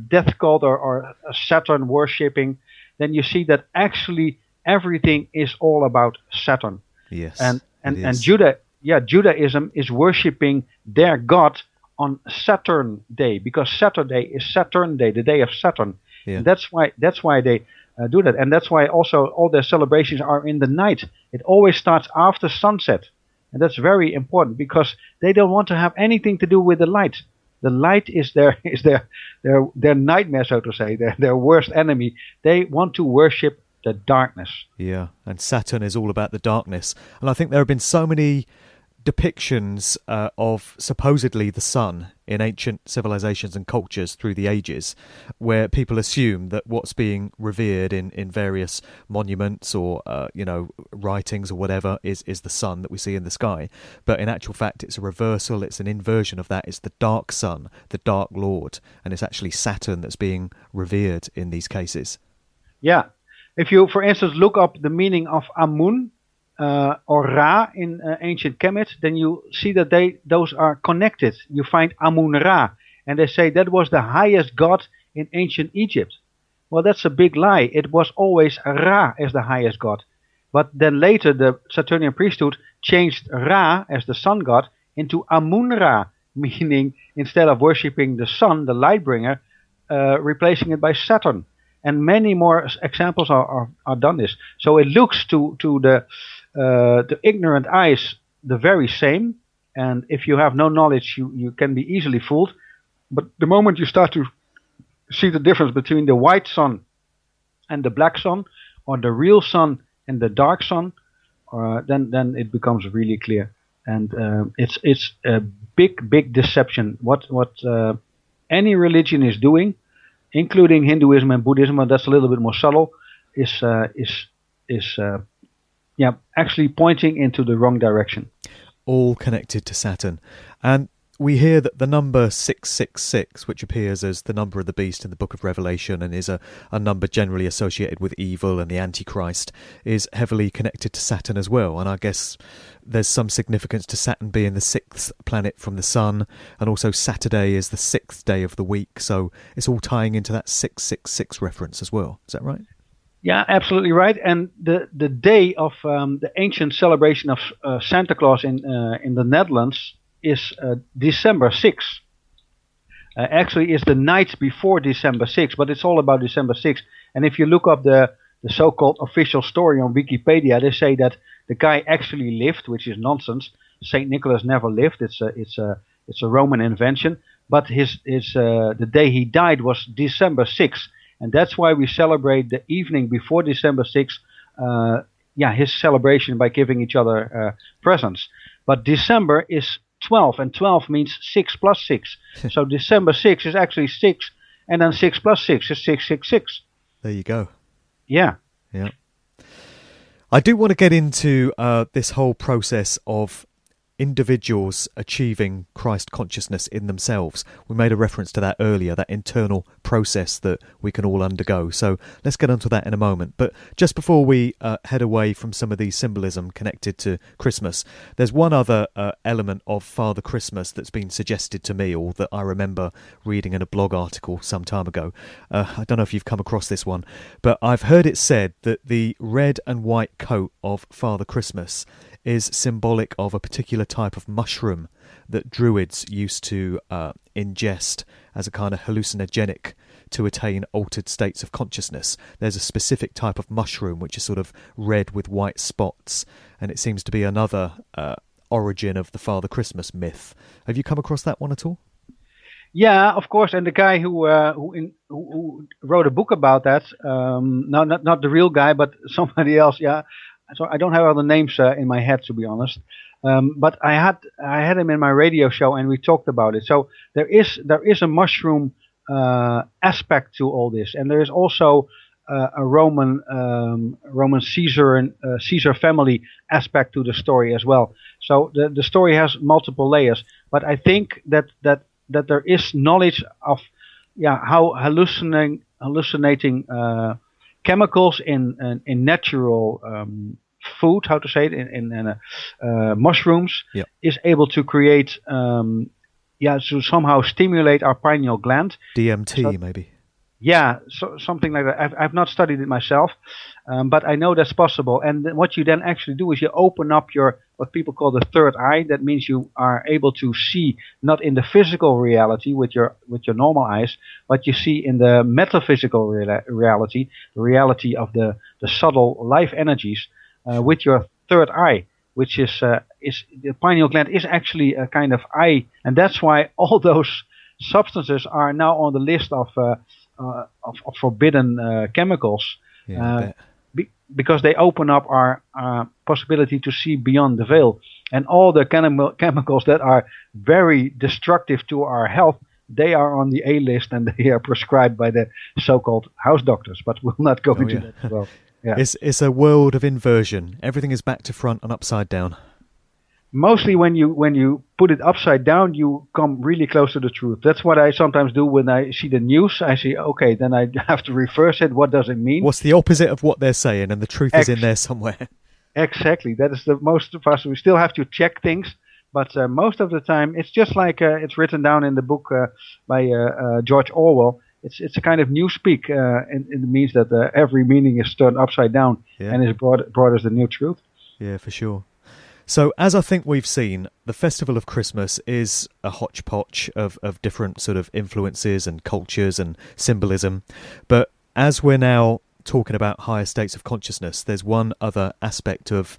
death cult or Saturn worshipping, then you see that actually everything is all about Saturn. Yes, and Judaism is worshipping their god on Saturn Day, because Saturday is Saturn Day, the day of Saturn. Yeah. And that's why they do that, and that's why also all their celebrations are in the night. It always starts after sunset, and that's very important because they don't want to have anything to do with the light. The light is their nightmare, so to say, their worst enemy. They want to worship the darkness. Yeah, and Saturn is all about the darkness. And I think there have been so many depictions of supposedly the sun in ancient civilizations and cultures through the ages, where people assume that what's being revered in various monuments or writings or whatever is the sun that we see in the sky. But in actual fact, it's a reversal, it's an inversion of that. It's the dark sun, the dark lord, and it's actually Saturn that's being revered in these cases. Yeah. If you, for instance, look up the meaning of Amun, or Ra in ancient Kemet, then you see that those are connected. You find Amun Ra, and they say that was the highest god in ancient Egypt. Well, that's a big lie. It was always Ra as the highest god. But then later the Saturnian priesthood changed Ra as the sun god into Amun-Ra, meaning instead of worshipping the sun, the light bringer, replacing it by Saturn. And many more examples are done this. So it looks to the ignorant eyes the very same. And if you have no knowledge, you can be easily fooled. But the moment you start to see the difference between the white sun and the black sun, or the real sun and the dark sun, then it becomes really clear. And it's a big deception. What any religion is doing, including Hinduism and Buddhism, and that's a little bit more subtle, is actually pointing into the wrong direction. All connected to Saturn. And we hear that the number 666, which appears as the number of the beast in the book of Revelation and is a number generally associated with evil and the Antichrist, is heavily connected to Saturn as well. And I guess there's some significance to Saturn being the sixth planet from the sun, and also Saturday is the sixth day of the week. So it's all tying into that 666 reference as well. Is that right? Yeah, absolutely right. And the day of the ancient celebration of Santa Claus in the Netherlands is December 6th. Actually, it's the night before December 6th, but it's all about December 6th. And if you look up the so-called official story on Wikipedia, they say that the guy actually lived, which is nonsense. Saint Nicholas never lived. It's a Roman invention. But the day he died was December 6th, and that's why we celebrate the evening before December 6th. His celebration by giving each other presents. But December is 12, and 12 means 6 plus 6. So December 6 is actually 6, and then 6 plus 6 is 666. There you go. Yeah. Yeah. I do want to get into this whole process of individuals achieving Christ consciousness in themselves. We made a reference to that earlier, that internal process that we can all undergo. So let's get onto that in a moment. But just before we head away from some of the symbolism connected to Christmas, there's one other element of Father Christmas that's been suggested to me, or that I remember reading in a blog article some time ago. I don't know if you've come across this one, but I've heard it said that the red and white coat of Father Christmas is symbolic of a particular type of mushroom that druids used to ingest as a kind of hallucinogenic to attain altered states of consciousness. There's a specific type of mushroom which is sort of red with white spots, and it seems to be another origin of the Father Christmas myth. Have you come across that one at all? Yeah, of course. And the guy who wrote a book about that, not the real guy, but somebody else. Yeah. So I don't have all the names in my head, to be honest. But I had him in my radio show, and we talked about it. So there is a mushroom aspect to all this, and there is also a Roman Caesar family aspect to the story as well. So the story has multiple layers. But I think that there is knowledge of how hallucinating chemicals in natural food, how to say it, in mushrooms, is able to create, to somehow stimulate our pineal gland. DMT, maybe. Yeah, so something like that. I've not studied it myself, but I know that's possible. And what you then actually do is you open up your, what people call the third eye. That means you are able to see not in the physical reality with your normal eyes, but you see in the metaphysical reality, the reality of the subtle life energies with your third eye, which is the pineal gland is actually a kind of eye, and that's why all those substances are now on the list of forbidden chemicals, because they open up our possibility to see beyond the veil. And all the chemicals that are very destructive to our health, they are on the A list, and they are prescribed by the so-called house doctors. But we'll not go into that as well. Yeah. It's a world of inversion. Everything is back to front and upside down. Mostly when you put it upside down, you come really close to the truth. That's what I sometimes do when I see the news. I see, okay, then I have to reverse it. What does it mean? What's the opposite of what they're saying? And the truth is in there somewhere. Exactly. That is the most of us. We still have to check things, But most of the time, it's just like it's written down in the book by George Orwell. It's a kind of newspeak. It means that every meaning is turned upside down and is brought as the new truth. Yeah, for sure. So, as I think we've seen, the Festival of Christmas is a hodgepodge of different sort of influences and cultures and symbolism. But as we're now talking about higher states of consciousness, there's one other aspect of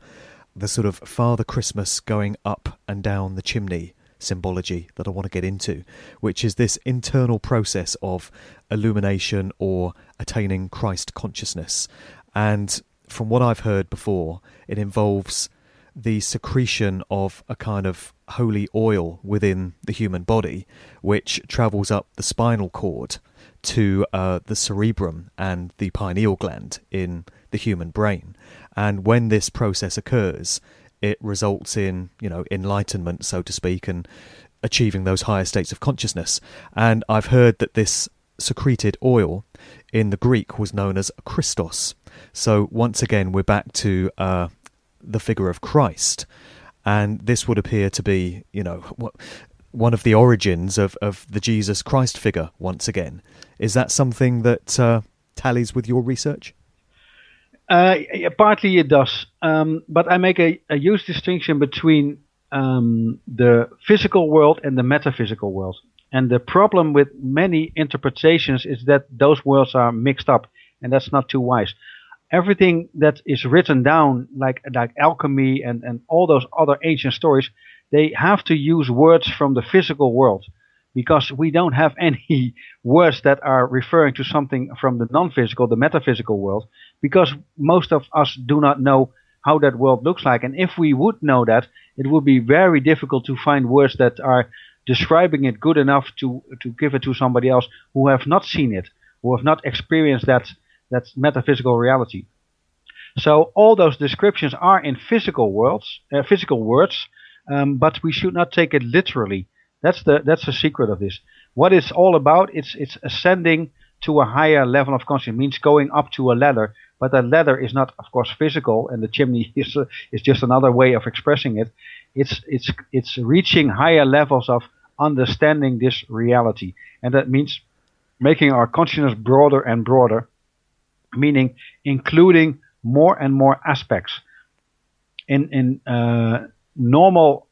the sort of Father Christmas going up and down the chimney symbology that I want to get into, which is this internal process of illumination or attaining Christ consciousness. And from what I've heard before, it involves the secretion of a kind of holy oil within the human body, which travels up the spinal cord to the cerebrum and the pineal gland in the human brain. And when this process occurs, it results in, enlightenment, so to speak, and achieving those higher states of consciousness. And I've heard that this secreted oil in the Greek was known as Christos. So once again, we're back to the figure of Christ. And this would appear to be, one of the origins of the Jesus Christ figure once again. Is that something that tallies with your research? Yeah, partly it does, but I make a huge distinction between the physical world and the metaphysical world. And the problem with many interpretations is that those worlds are mixed up, and that's not too wise. Everything that is written down, like alchemy and all those other ancient stories, they have to use words from the physical world, because we don't have any words that are referring to something from the non-physical, the metaphysical world, because most of us do not know how that world looks like. And if we would know that, it would be very difficult to find words that are describing it good enough to give it to somebody else who have not seen it, who have not experienced that metaphysical reality. So all those descriptions are in physical words, but we should not take it literally. That's the secret of this. What it's all about, it's ascending to a higher level of consciousness. It means going up to a ladder, but that ladder is not, of course, physical, and the chimney is just another way of expressing it. It's reaching higher levels of understanding this reality, and that means making our consciousness broader and broader, meaning including more and more aspects. In normal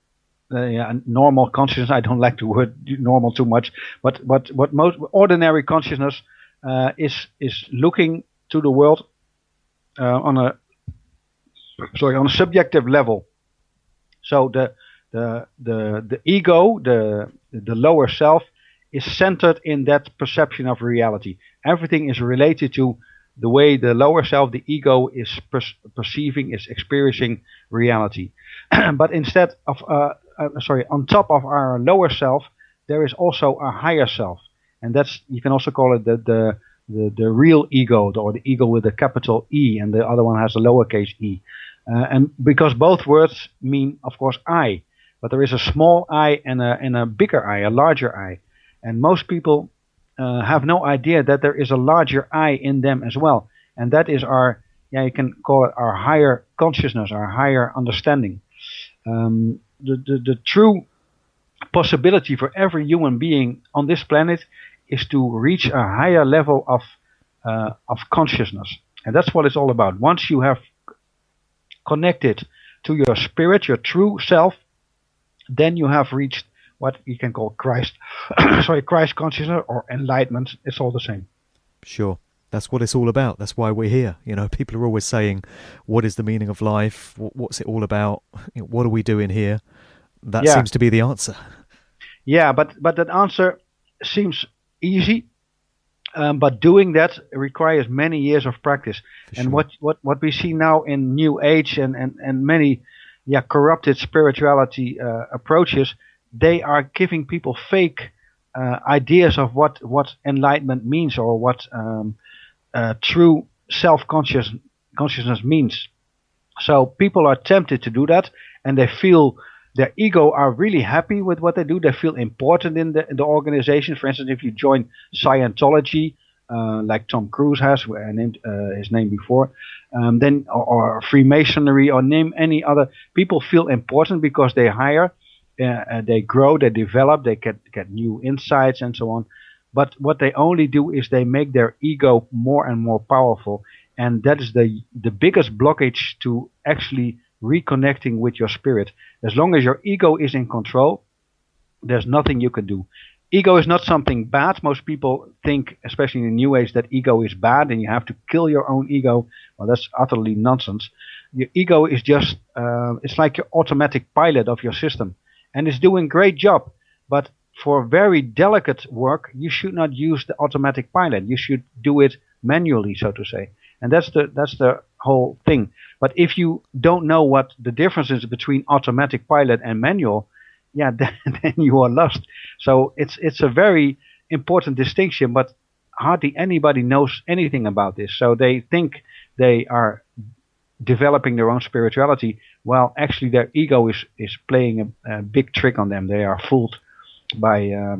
consciousness, I don't like the word normal too much, but what most ordinary consciousness is looking to the world on a subjective level. So the ego, the lower self, is centered in that perception of reality. Everything is related to the way the lower self, the ego, is perceiving, is experiencing reality. But instead of on top of our lower self, there is also a higher self, and that's, you can also call it the real ego, or the ego with a capital E, and the other one has a lowercase e. And because both words mean, of course, I, but there is a small I and a bigger I, a larger I, and most people have no idea that there is a larger I in them as well, and that is our, you can call it our higher consciousness, our higher understanding. The true possibility for every human being on this planet is to reach a higher level of consciousness, and that's what it's all about. Once you have connected to your spirit, your true self, then you have reached what you can call Christ consciousness or enlightenment. It's all the same. Sure. That's what it's all about. That's why we're here. People are always saying, what is the meaning of life? What's it all about? What are we doing here? That seems to be the answer. Yeah, but that answer seems easy, but doing that requires many years of practice. For and sure. what we see now in New Age and many corrupted spirituality approaches, they are giving people fake ideas of what enlightenment means, or what true self-consciousness means. So people are tempted to do that, and they feel their ego are really happy with what they do. They feel important in the organization. For instance, if you join Scientology, like Tom Cruise has, I named his name before, then or Freemasonry, or name any other, people feel important because they hire they grow, they develop, they get new insights and so on. But what they only do is they make their ego more and more powerful, and that is the biggest blockage to actually reconnecting with your spirit. As long as your ego is in control, there's nothing you can do. Ego is not something bad. Most people think, especially in the New Age, that ego is bad and you have to kill your own ego. Well, that's utterly nonsense. Your ego is just, it's like your automatic pilot of your system, and it's doing great job. But for very delicate work, you should not use the automatic pilot. You should do it manually, so to say. And that's the whole thing. But if you don't know what the difference is between automatic pilot and manual, yeah, then you are lost. So it's a very important distinction, but hardly anybody knows anything about this. So they think they are developing their own spirituality, while actually their ego is playing a big trick on them. They are fooled by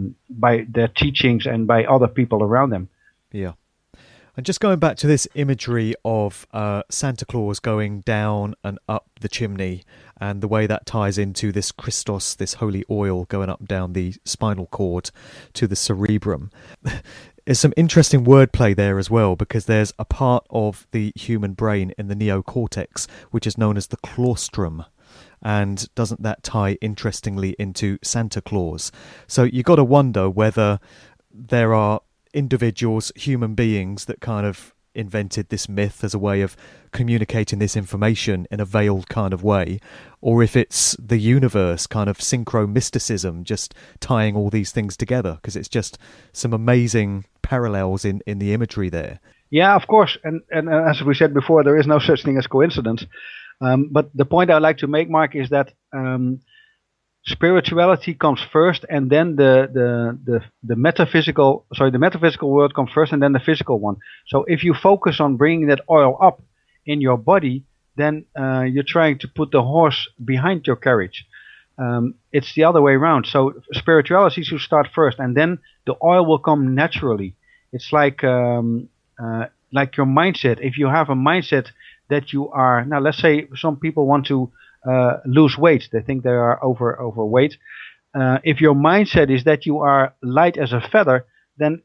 their teachings and by other people around them. Yeah. And just going back to this imagery of Santa Claus going down and up the chimney, and the way that ties into this Christos, this holy oil going up and down the spinal cord to the cerebrum. There's some interesting wordplay there as well, because there's a part of the human brain in the neocortex which is known as the claustrum. And doesn't that tie interestingly into Santa Claus? So you got to wonder whether there are individuals, human beings, that kind of invented this myth as a way of communicating this information in a veiled kind of way, or if it's the universe kind of synchro mysticism just tying all these things together, because it's just some amazing parallels in the imagery there. Yeah, of course. And as we said before, there is no such thing as coincidence. But the point I'd like to make, Mark, is that spirituality comes first, and then the metaphysical world comes first, and then the physical one. So if you focus on bringing that oil up in your body, then you're trying to put the horse behind your carriage. It's the other way around. So spirituality should start first, and then the oil will come naturally. It's like your mindset. If you have a mindset that you are, now let's say some people want to lose weight. They think they are overweight. If your mindset is that you are light as a feather, then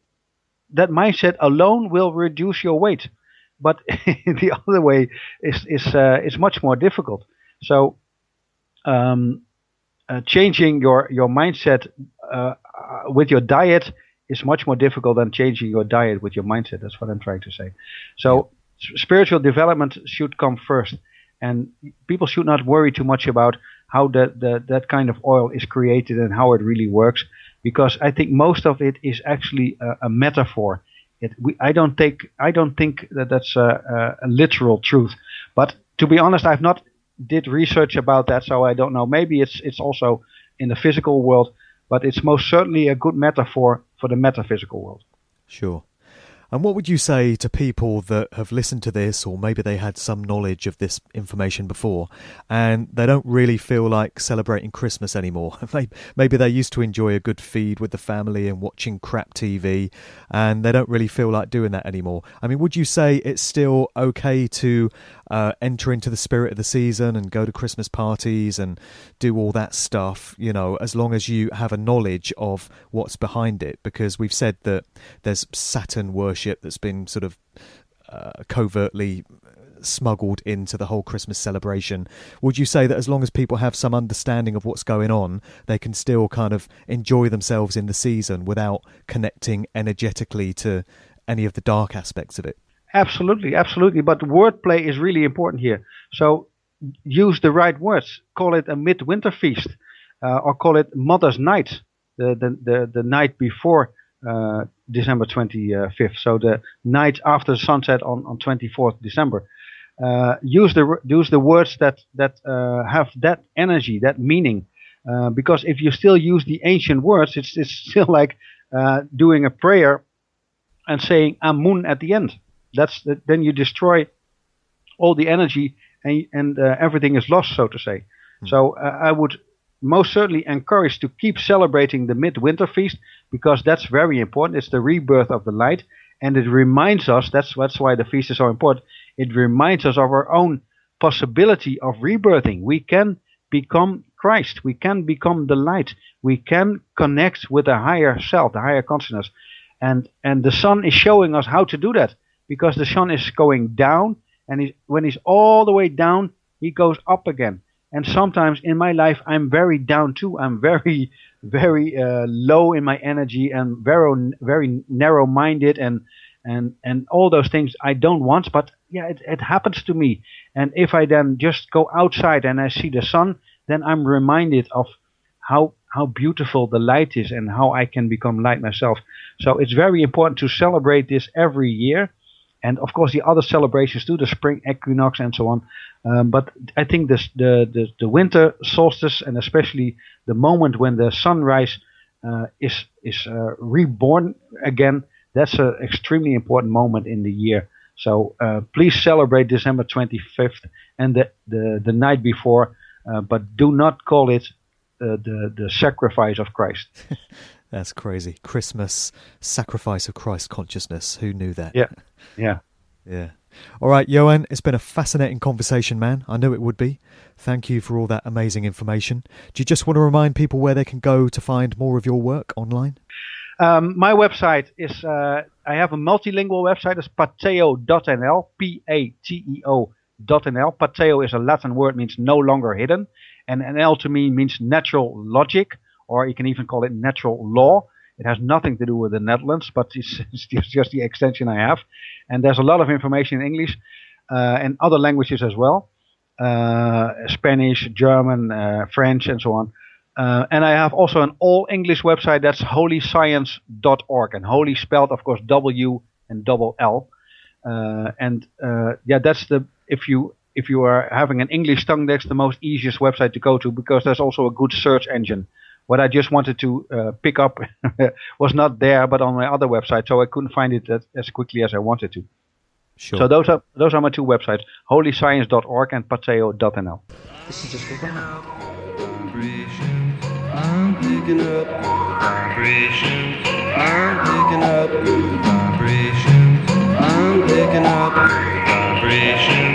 that mindset alone will reduce your weight. But the other way is much more difficult. So changing your mindset with your diet is much more difficult than changing your diet with your mindset. That's what I'm trying to say. So spiritual development should come first. And people should not worry too much about how that kind of oil is created and how it really works, because I think most of it is actually a metaphor. I don't think that that's a literal truth. But to be honest, I've not did research about that, so I don't know. Maybe it's also in the physical world, but it's most certainly a good metaphor for the metaphysical world. Sure. And what would you say to people that have listened to this, or maybe they had some knowledge of this information before, and they don't really feel like celebrating Christmas anymore? Maybe they used to enjoy a good feed with the family and watching crap TV, and they don't really feel like doing that anymore. I mean, would you say it's still okay to enter into the spirit of the season and go to Christmas parties and do all that stuff, you know, as long as you have a knowledge of what's behind it? Because we've said that there's Saturn worship that's been sort of covertly smuggled into the whole Christmas celebration. Would you say that as long as people have some understanding of what's going on, they can still kind of enjoy themselves in the season without connecting energetically to any of the dark aspects of it? Absolutely, absolutely. But wordplay is really important here. So use the right words. Call it a midwinter feast, or call it Mother's Night, the night before December 25th. So the night after sunset on 24th December. Use the words that have that energy, that meaning. Because if you still use the ancient words, it's still like doing a prayer and saying Amun at the end. Then you destroy all the energy, and everything is lost, so to say. So I would most certainly encourage to keep celebrating the midwinter feast, because that's very important. It's the rebirth of the light, and it reminds us, that's why the feast is so important, it reminds us of our own possibility of rebirthing. We can become Christ. We can become the light. We can connect with the higher self, the higher consciousness. And the sun is showing us how to do that, because the sun is going down, and when he's all the way down, he goes up again. And sometimes in my life, I'm very down too. I'm very, very low in my energy and very, very narrow-minded and all those things I don't want. But yeah, it happens to me. And if I then just go outside and I see the sun, then I'm reminded of how beautiful the light is and how I can become light myself. So it's very important to celebrate this every year. And of course the other celebrations too, the spring equinox and so on. But I think the winter solstice, and especially the moment when the sunrise is reborn again, that's an extremely important moment in the year. So please celebrate December 25th and the night before, but do not call it the sacrifice of Christ. That's crazy. Christmas, sacrifice of Christ consciousness. Who knew that? Yeah. All right, Johan, it's been a fascinating conversation, man. I knew it would be. Thank you for all that amazing information. Do you just want to remind people where they can go to find more of your work online? My website is, I have a multilingual website. It's pateo.nl, P-A-T-E-O.nl. Pateo is a Latin word, means no longer hidden. And NL to me means natural logic, or you can even call it natural law. It has nothing to do with the Netherlands, but it's just the extension I have. And there's a lot of information in English and other languages as well. Spanish, German, French, and so on. And I have also an all-English website, that's holyscience.org. And holy spelled, of course, W and double L. That's if you are having an English tongue, that's the most easiest website to go to, because there's also a good search engine. What I just wanted to pick up was not there, but on my other website, so I couldn't find it as quickly as I wanted to. Sure. So those are my two websites, holyscience.org and pateo.nl. This is just a rhyme. I'm picking up vibrations. I'm picking up good vibrations. I'm picking up good vibrations.